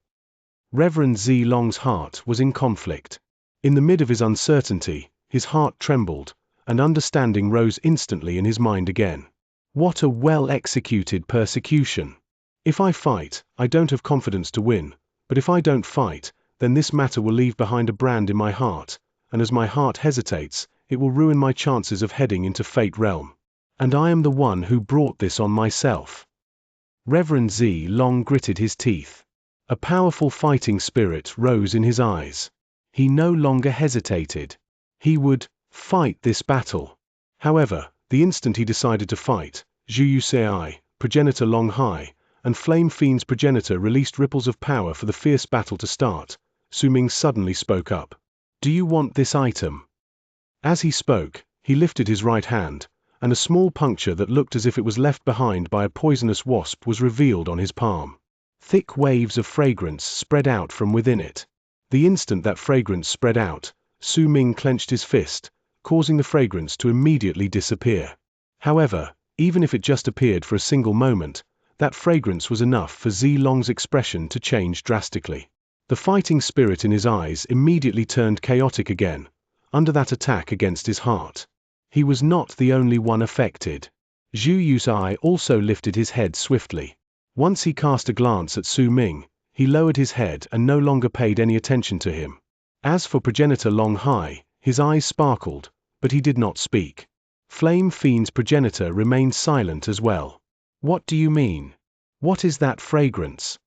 Reverend Zilong's heart was in conflict. In the mid of his uncertainty, his heart trembled, and understanding rose instantly in his mind again. What a well-executed persecution! If I fight, I don't have confidence to win, but if I don't fight, then this matter will leave behind a brand in my heart, and as my heart hesitates, it will ruin my chances of heading into Fate Realm. And I am the one who brought this on myself. Reverend Zilong gritted his teeth. A powerful fighting spirit rose in his eyes. He no longer hesitated. He would fight this battle. However, the instant he decided to fight, Zhu Yusei, Progenitor Long Hai, and Flame Fiend's progenitor released ripples of power for the fierce battle to start. Su Ming suddenly spoke up. "Do you want this item?" As he spoke, he lifted his right hand, and a small puncture that looked as if it was left behind by a poisonous wasp was revealed on his palm. Thick waves of fragrance spread out from within it. The instant that fragrance spread out, Su Ming clenched his fist, causing the fragrance to immediately disappear. However, even if it just appeared for a single moment, that fragrance was enough for Zilong's expression to change drastically. The fighting spirit in his eyes immediately turned chaotic again, under that attack against his heart. He was not the only one affected. Zhu Yu's eye also lifted his head swiftly. Once he cast a glance at Su Ming, he lowered his head and no longer paid any attention to him. As for progenitor Long Hai, his eyes sparkled, but he did not speak. Flame Fiend's progenitor remained silent as well. What do you mean? What is that fragrance?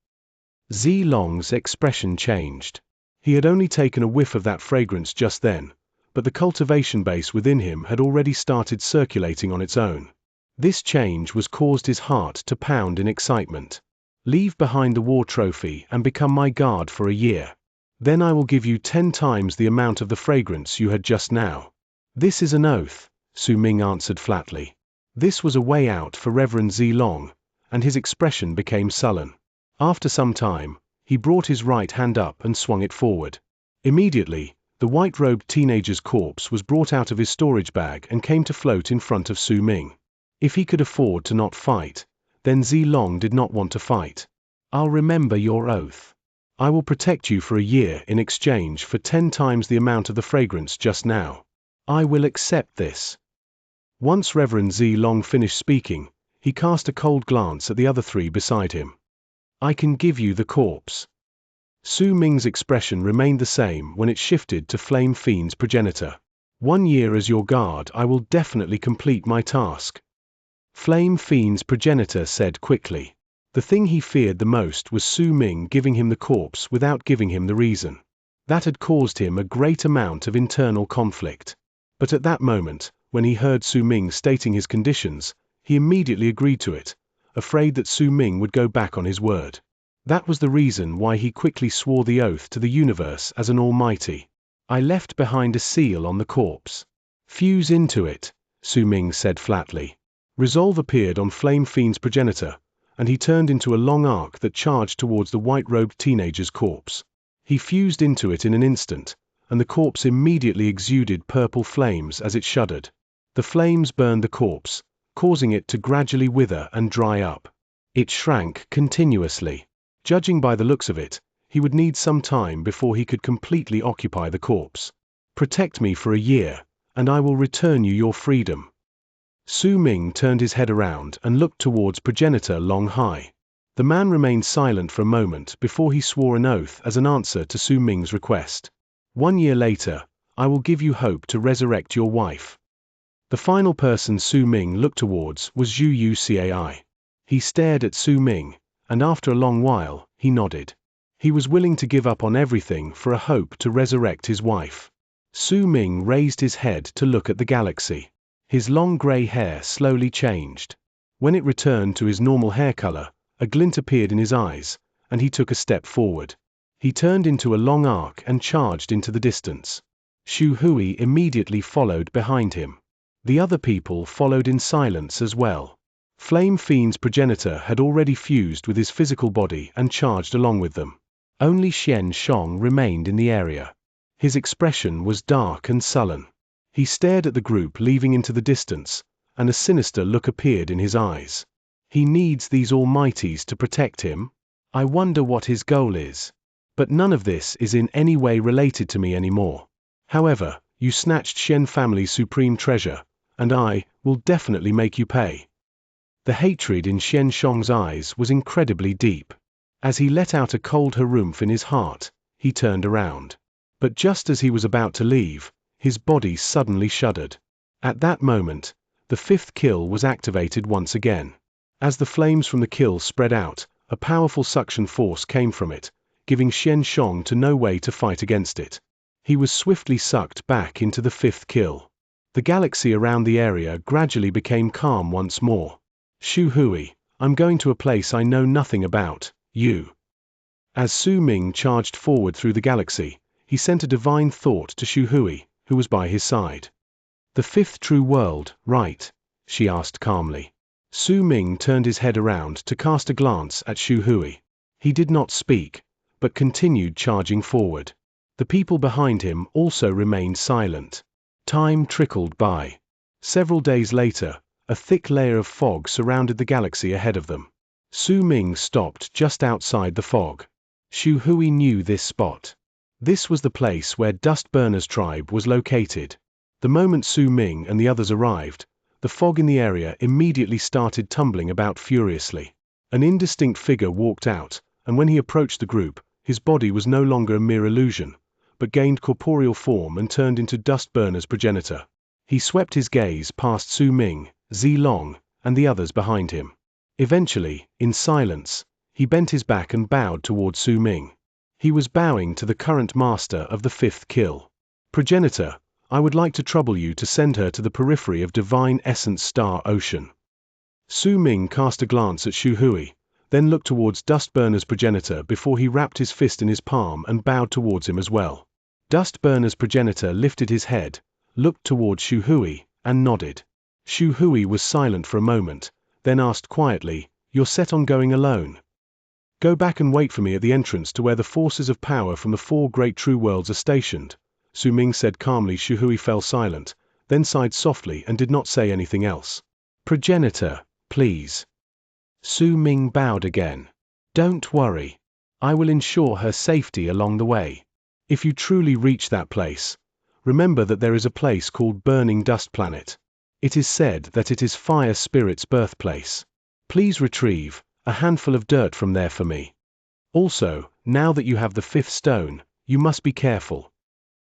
Zi Long's expression changed. He had only taken a whiff of that fragrance just then, but the cultivation base within him had already started circulating on its own. This change was caused his heart to pound in excitement. Leave behind the war trophy and become my guard for a year. Then I will give you 10 times the amount of the fragrance you had just now. This is an oath, Su Ming answered flatly. This was a way out for Reverend Zi Long, and his expression became sullen. After some time, he brought his right hand up and swung it forward. Immediately, the white-robed teenager's corpse was brought out of his storage bag and came to float in front of Su Ming. If he could afford to not fight, then Zi Long did not want to fight. I'll remember your oath. I will protect you for a year in exchange for 10 times the amount of the fragrance just now. I will accept this. Once Reverend Zi Long finished speaking, he cast a cold glance at the other 3 beside him. I can give you the corpse. Su Ming's expression remained the same when it shifted to Flame Fiend's progenitor. 1 year as your guard, I will definitely complete my task. Flame Fiend's progenitor said quickly. The thing he feared the most was Su Ming giving him the corpse without giving him the reason. That had caused him a great amount of internal conflict. But at that moment, when he heard Su Ming stating his conditions, he immediately agreed to it, afraid that Su Ming would go back on his word. That was the reason why he quickly swore the oath to the universe as an almighty. I left behind a seal on the corpse. Fuse into it, Su Ming said flatly. Resolve appeared on Flame Fiend's progenitor, and he turned into a long arc that charged towards the white-robed teenager's corpse. He fused into it in an instant, and the corpse immediately exuded purple flames as it shuddered. The flames burned the corpse, causing it to gradually wither and dry up. It shrank continuously. Judging by the looks of it, he would need some time before he could completely occupy the corpse. Protect me for a year, and I will return you your freedom. Su Ming turned his head around and looked towards progenitor Long Hai. The man remained silent for a moment before he swore an oath as an answer to Su Ming's request. 1 year later, I will give you hope to resurrect your wife. The final person Su Ming looked towards was Zhu Yu Cai. He stared at Su Ming, and after a long while, he nodded. He was willing to give up on everything for a hope to resurrect his wife. Su Ming raised his head to look at the galaxy. His long gray hair slowly changed. When it returned to his normal hair color, a glint appeared in his eyes, and he took a step forward. He turned into a long arc and charged into the distance. Shu Hui immediately followed behind him. The other people followed in silence as well. Flame Fiend's progenitor had already fused with his physical body and charged along with them. Only Xianxia remained in the area. His expression was dark and sullen. He stared at the group leaving into the distance, and a sinister look appeared in his eyes. He needs these almighties to protect him? I wonder what his goal is. But none of this is in any way related to me anymore. However, you snatched Shen family's supreme treasure, and I will definitely make you pay. The hatred in Xianxia's eyes was incredibly deep. As he let out a cold harumph in his heart, he turned around. But just as he was about to leave, his body suddenly shuddered. At that moment, the 5th kill was activated once again. As the flames from the kill spread out, a powerful suction force came from it, giving Xianxia to no way to fight against it. He was swiftly sucked back into the 5th kill. The galaxy around the area gradually became calm once more. Shu Hui, I'm going to a place I know nothing about, you. As Su Ming charged forward through the galaxy, he sent a divine thought to Shu Hui, who was by his side. The 5th true world, right? She asked calmly. Su Ming turned his head around to cast a glance at Shu Hui. He did not speak, but continued charging forward. The people behind him also remained silent. Time trickled by. Several days later, a thick layer of fog surrounded the galaxy ahead of them. Su Ming stopped just outside the fog. Shu Hui knew this spot. This was the place where Dust Burner's tribe was located. The moment Su Ming and the others arrived, the fog in the area immediately started tumbling about furiously. An indistinct figure walked out, and when he approached the group, his body was no longer a mere illusion, but gained corporeal form and turned into Dustburner's progenitor. He swept his gaze past Su Ming, Zilong, and the others behind him. Eventually, in silence, he bent his back and bowed toward Su Ming. He was bowing to the current master of the fifth kill. Progenitor, I would like to trouble you to send her to the periphery of Divine Essence Star Ocean. Su Ming cast a glance at Shu Hui, then looked towards Dustburner's progenitor before he wrapped his fist in his palm and bowed towards him as well. Dustburner's progenitor lifted his head, looked towards Shu Hui, and nodded. Shu Hui was silent for a moment, then asked quietly, "You're set on going alone? Go back and wait for me at the entrance to where the forces of power from the four great true worlds are stationed," Su Ming said calmly. Shu Hui fell silent, then sighed softly and did not say anything else. "Progenitor, please." Su Ming bowed again. "Don't worry. I will ensure her safety along the way. If you truly reach that place, remember that there is a place called Burning Dust Planet. It is said that it is Fire Spirit's birthplace. Please retrieve a handful of dirt from there for me. Also, now that you have the fifth stone, you must be careful."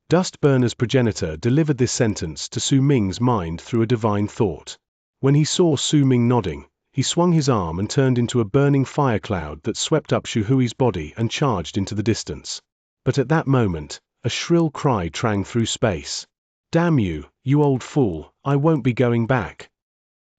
Dustburner's progenitor delivered this sentence to Su Ming's mind through a divine thought. When he saw Su Ming nodding, he swung his arm and turned into a burning fire cloud that swept up Shu Hui's body and charged into the distance. But at that moment, a shrill cry rang through space. "Damn you, you old fool, I won't be going back."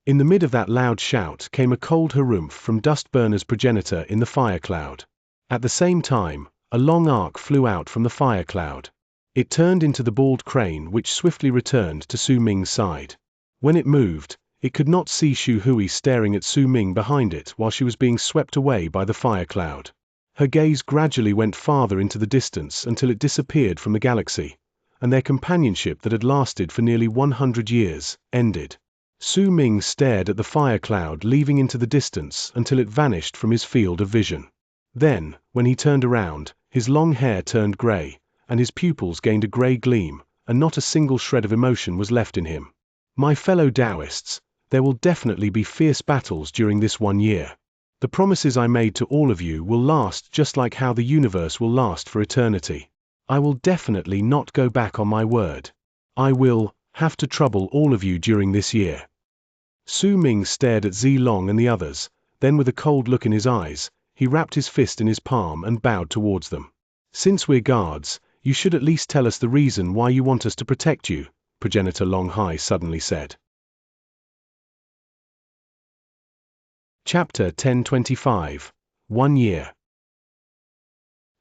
In the mid of that loud shout came a cold harumph from Dustburner's progenitor in the fire cloud. At the same time, a long arc flew out from the fire cloud. It turned into the bald crane which swiftly returned to Su Ming's side. When it moved, it could not see Shu Hui staring at Su Ming behind it while she was being swept away by the fire cloud. Her gaze gradually went farther into the distance until it disappeared from the galaxy, and their companionship that had lasted for nearly 100 years ended. Su Ming stared at the fire cloud leaving into the distance until it vanished from his field of vision. Then, when he turned around, his long hair turned gray, and his pupils gained a gray gleam, and not a single shred of emotion was left in him. "My fellow Taoists, there will definitely be fierce battles during this 1 year. The promises I made to all of you will last just like how the universe will last for eternity. I will definitely not go back on my word. I will have to trouble all of you during this year." Su Ming stared at Zilong and the others, then with a cold look in his eyes, he wrapped his fist in his palm and bowed towards them. "Since we're guards, you should at least tell us the reason why you want us to protect you," Progenitor Long Hai suddenly said. Chapter 1025. 1 Year.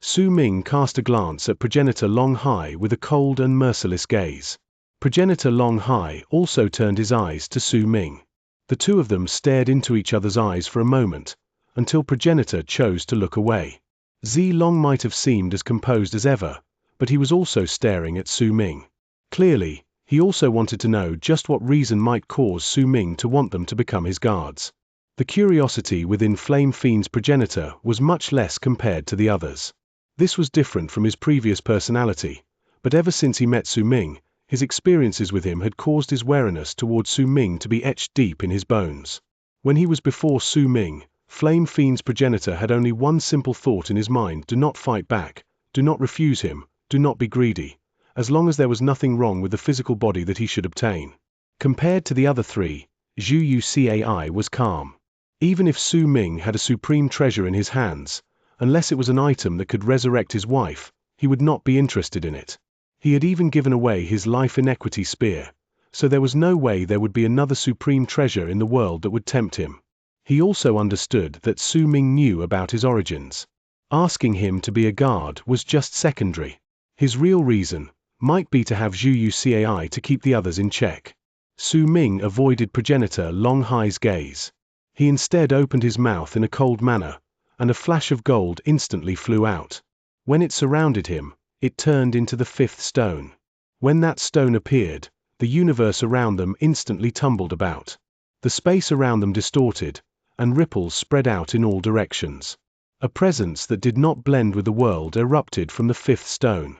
Su Ming cast a glance at Progenitor Long Hai with a cold and merciless gaze. Progenitor Long Hai also turned his eyes to Su Ming. The two of them stared into each other's eyes for a moment, until Progenitor chose to look away. Zilong might have seemed as composed as ever, but he was also staring at Su Ming. Clearly, he also wanted to know just what reason might cause Su Ming to want them to become his guards. The curiosity within Flame Fiend's progenitor was much less compared to the others. This was different from his previous personality, but ever since he met Su Ming, his experiences with him had caused his wariness towards Su Ming to be etched deep in his bones. When he was before Su Ming, Flame Fiend's progenitor had only one simple thought in his mind: do not fight back, do not refuse him, do not be greedy, as long as there was nothing wrong with the physical body that he should obtain. Compared to the other three, Zhu Yucai was calm. Even if Su Ming had a supreme treasure in his hands, unless it was an item that could resurrect his wife, he would not be interested in it. He had even given away his life inequity spear, so there was no way there would be another supreme treasure in the world that would tempt him. He also understood that Su Ming knew about his origins. Asking him to be a guard was just secondary. His real reason might be to have Zhu Yucai to keep the others in check. Su Ming avoided progenitor Long Hai's gaze. He instead opened his mouth in a cold manner, and a flash of gold instantly flew out. When it surrounded him, it turned into the fifth stone. When that stone appeared, the universe around them instantly tumbled about. The space around them distorted, and ripples spread out in all directions. A presence that did not blend with the world erupted from the fifth stone.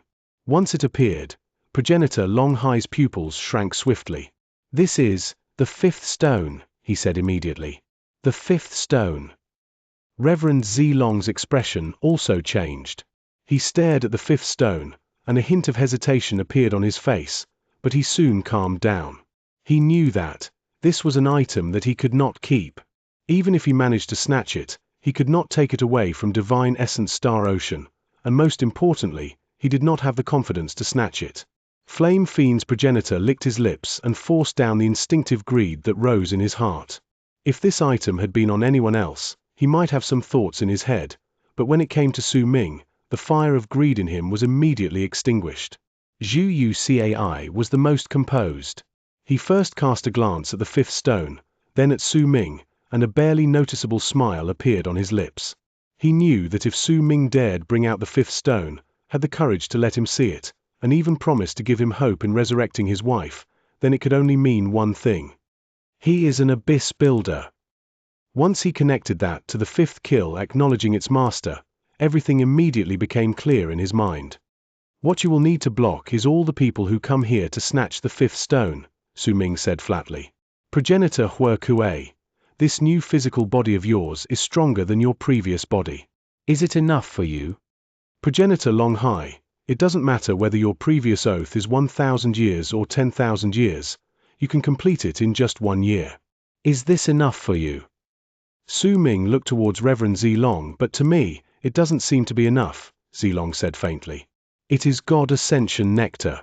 Once it appeared, Progenitor Long Hai's pupils shrank swiftly. "This is the fifth stone," he said immediately. "The fifth stone." Reverend Zilong's expression also changed. He stared at the fifth stone, and a hint of hesitation appeared on his face, but he soon calmed down. He knew that this was an item that he could not keep. Even if he managed to snatch it, he could not take it away from Divine Essence Star Ocean, and most importantly, he did not have the confidence to snatch it. Flame Fiend's progenitor licked his lips and forced down the instinctive greed that rose in his heart. If this item had been on anyone else, he might have some thoughts in his head, but when it came to Su Ming, the fire of greed in him was immediately extinguished. Zhu Yucai was the most composed. He first cast a glance at the fifth stone, then at Su Ming, and a barely noticeable smile appeared on his lips. He knew that if Su Ming dared bring out the fifth stone, had the courage to let him see it, and even promised to give him hope in resurrecting his wife, then it could only mean one thing. He is an abyss builder. Once he connected that to the fifth kill acknowledging its master, everything immediately became clear in his mind. "What you will need to block is all the people who come here to snatch the fifth stone," Su Ming said flatly. "Progenitor Hua Kuei, this new physical body of yours is stronger than your previous body. Is it enough for you?" Progenitor Long Hai, it doesn't matter whether your previous oath is 1,000 years or 10,000 years, you can complete it in just 1 year. Is this enough for you? Su Ming looked towards Reverend Zilong, but to me, it doesn't seem to be enough, Zilong said faintly. It is God Ascension Nectar.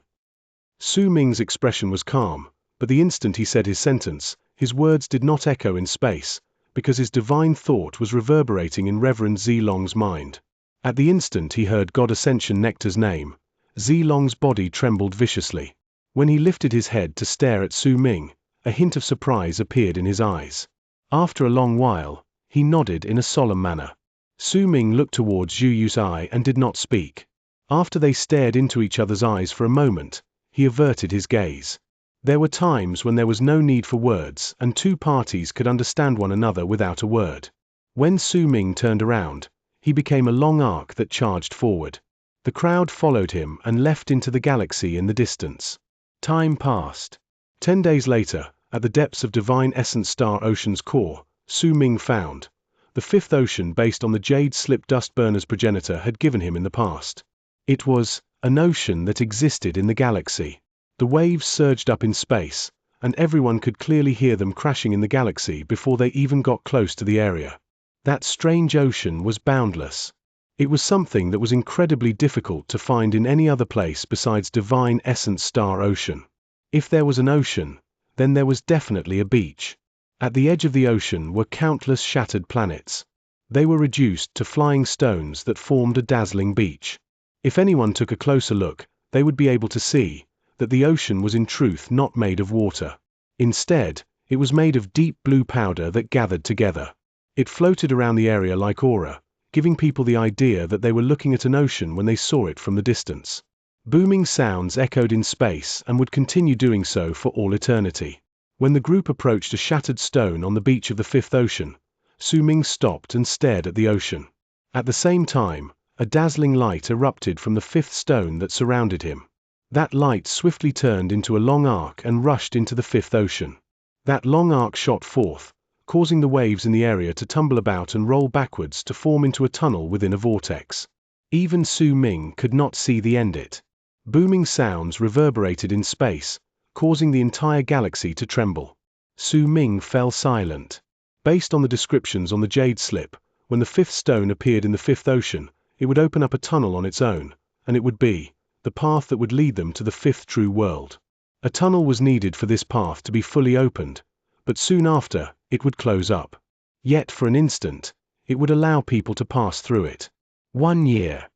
Su Ming's expression was calm, but the instant he said his sentence, his words did not echo in space, because his divine thought was reverberating in Reverend Zilong's mind. At the instant he heard God Ascension Nectar's name, Zilong's body trembled viciously. When he lifted his head to stare at Su Ming, a hint of surprise appeared in his eyes. After a long while, he nodded in a solemn manner. Su Ming looked towards Zhu Yu's eye and did not speak. After they stared into each other's eyes for a moment, he averted his gaze. There were times when there was no need for words and two parties could understand one another without a word. When Su Ming turned around, he became a long arc that charged forward. The crowd followed him and left into the galaxy in the distance. Time passed. 10 days later, at the depths of Divine Essence Star Ocean's core, Su Ming found the fifth ocean based on the jade slip dust burner's progenitor had given him in the past. It was an ocean that existed in the galaxy. The waves surged up in space, and everyone could clearly hear them crashing in the galaxy before they even got close to the area. That strange ocean was boundless. It was something that was incredibly difficult to find in any other place besides Divine Essence Star Ocean. If there was an ocean, then there was definitely a beach. At the edge of the ocean were countless shattered planets. They were reduced to flying stones that formed a dazzling beach. If anyone took a closer look, they would be able to see that the ocean was in truth not made of water. Instead, it was made of deep blue powder that gathered together. It floated around the area like aura, giving people the idea that they were looking at an ocean when they saw it from the distance. Booming sounds echoed in space and would continue doing so for all eternity. When the group approached a shattered stone on the beach of the fifth ocean, Su Ming stopped and stared at the ocean. At the same time, a dazzling light erupted from the fifth stone that surrounded him. That light swiftly turned into a long arc and rushed into the fifth ocean. That long arc shot forth, causing the waves in the area to tumble about and roll backwards to form into a tunnel within a vortex. Even Su Ming could not see the end it. Booming sounds reverberated in space, causing the entire galaxy to tremble. Su Ming fell silent. Based on the descriptions on the jade slip, when the fifth stone appeared in the fifth ocean, it would open up a tunnel on its own, and it would be the path that would lead them to the fifth true world. A tunnel was needed for this path to be fully opened, but soon after, it would close up. Yet for an instant, it would allow people to pass through it. 1 year.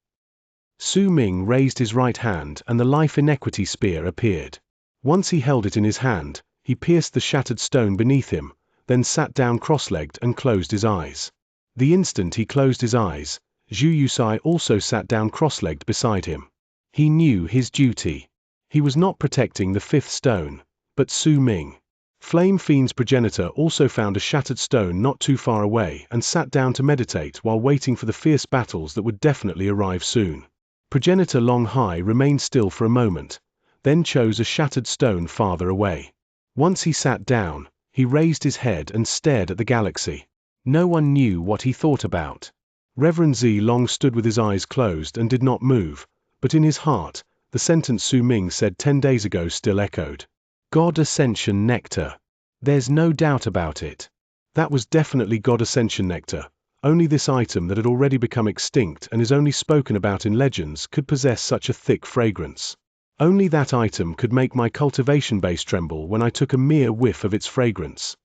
Su Ming raised his right hand and the life inequity spear appeared. Once he held it in his hand, he pierced the shattered stone beneath him, then sat down cross-legged and closed his eyes. The instant he closed his eyes, Zhu Yusai also sat down cross-legged beside him. He knew his duty. He was not protecting the fifth stone, but Su Ming. Flame Fiend's progenitor also found a shattered stone not too far away and sat down to meditate while waiting for the fierce battles that would definitely arrive soon. Progenitor Long Hai remained still for a moment, then chose a shattered stone farther away. Once he sat down, he raised his head and stared at the galaxy. No one knew what he thought about. Reverend Zilong stood with his eyes closed and did not move, but in his heart, the sentence Su Ming said 10 days ago still echoed. God Ascension Nectar. There's no doubt about it. That was definitely God Ascension Nectar. Only this item that had already become extinct and is only spoken about in legends could possess such a thick fragrance. Only that item could make my cultivation base tremble when I took a mere whiff of its fragrance.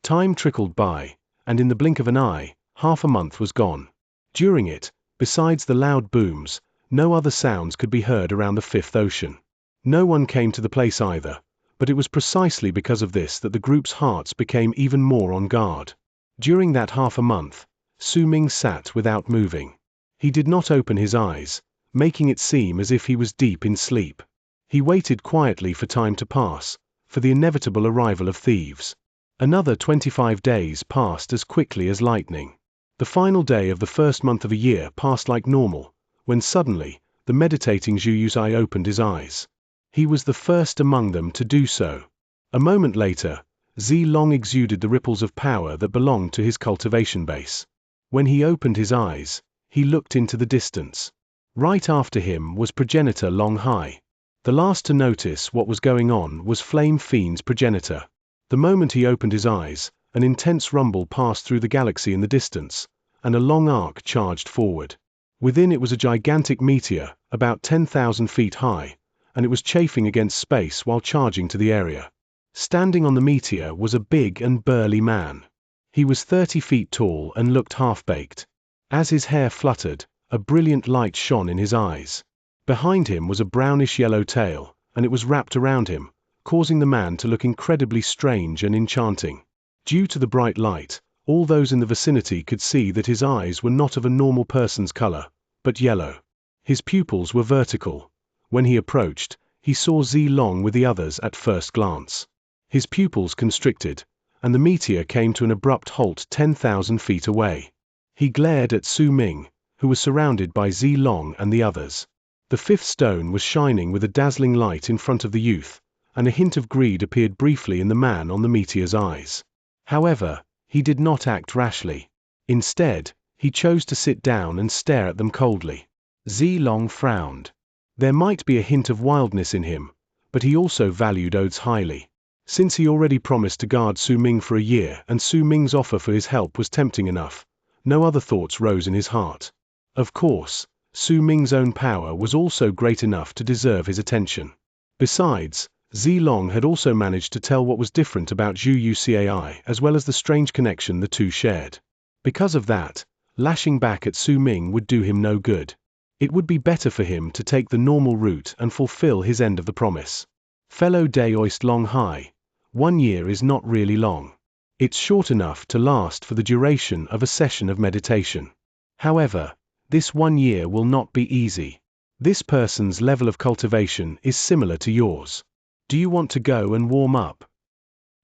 Time trickled by, and in the blink of an eye, half a month was gone. During it, besides the loud booms, no other sounds could be heard around the fifth ocean. No one came to the place either, but it was precisely because of this that the group's hearts became even more on guard. During that half a month, Su Ming sat without moving. He did not open his eyes, making it seem as if he was deep in sleep. He waited quietly for time to pass, for the inevitable arrival of thieves. Another 25 days passed as quickly as lightning. The final day of the first month of a year passed like normal, when suddenly, the meditating Zhu Yuzai opened his eyes. He was the first among them to do so. A moment later, Zilong exuded the ripples of power that belonged to his cultivation base. When he opened his eyes, he looked into the distance. Right after him was progenitor Long Hai. The last to notice what was going on was Flame Fiend's progenitor. The moment he opened his eyes, an intense rumble passed through the galaxy in the distance, and a long arc charged forward. Within it was a gigantic meteor, about 10,000 feet high, and it was chafing against space while charging to the area. Standing on the meteor was a big and burly man. He was 30 feet tall and looked half-baked. As his hair fluttered, a brilliant light shone in his eyes. Behind him was a brownish-yellow tail, and it was wrapped around him, causing the man to look incredibly strange and enchanting. Due to the bright light, all those in the vicinity could see that his eyes were not of a normal person's color, but yellow. His pupils were vertical. When he approached, he saw Zilong with the others at first glance. His pupils constricted, and the meteor came to an abrupt halt 10,000 feet away. He glared at Su Ming, who was surrounded by Zilong and the others. The fifth stone was shining with a dazzling light in front of the youth, and a hint of greed appeared briefly in the man on the meteor's eyes. However, he did not act rashly. Instead, he chose to sit down and stare at them coldly. Zilong frowned. There might be a hint of wildness in him, but he also valued oaths highly. Since he already promised to guard Su Ming for a year and Su Ming's offer for his help was tempting enough, no other thoughts rose in his heart. Of course, Su Ming's own power was also great enough to deserve his attention. Besides, Zilong had also managed to tell what was different about Zhu Yucai as well as the strange connection the two shared. Because of that, lashing back at Su Ming would do him no good. It would be better for him to take the normal route and fulfill his end of the promise. Fellow Daoist Long Hai, 1 year is not really long. It's short enough to last for the duration of a session of meditation. However, this 1 year will not be easy. This person's level of cultivation is similar to yours. Do you want to go and warm up?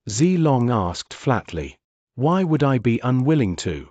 Zilong asked flatly. Why would I be unwilling to?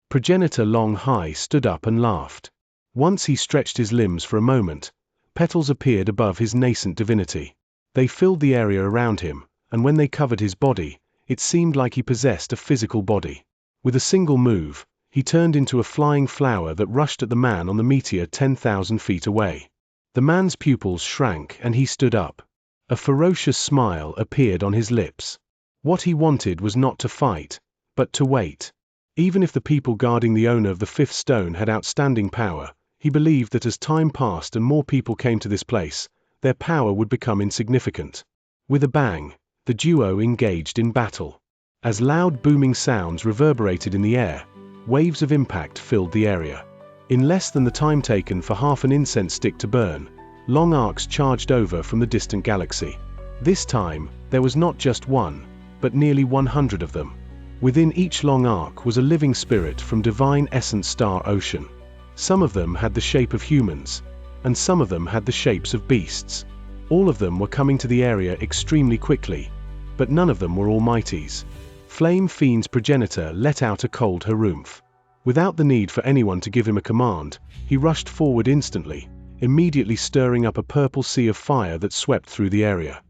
Progenitor Long Hai stood up and laughed. Once he stretched his limbs for a moment, petals appeared above his nascent divinity. They filled the area around him, and when they covered his body, it seemed like he possessed a physical body. With a single move, he turned into a flying flower that rushed at the man on the meteor 10,000 feet away. The man's pupils shrank and he stood up. A ferocious smile appeared on his lips. What he wanted was not to fight, but to wait. Even if the people guarding the owner of the fifth stone had outstanding power, he believed that as time passed and more people came to this place, their power would become insignificant. With a bang, the duo engaged in battle. As loud booming sounds reverberated in the air, waves of impact filled the area. In less than the time taken for half an incense stick to burn, long arcs charged over from the distant galaxy. This time, there was not just one, but nearly 100 of them. Within each long arc was a living spirit from Divine Essence Star Ocean. Some of them had the shape of humans, and some of them had the shapes of beasts. All of them were coming to the area extremely quickly, but none of them were almighties. Flame Fiend's progenitor let out a cold harumph. Without the need for anyone to give him a command, he rushed forward instantly, immediately stirring up a purple sea of fire that swept through the area.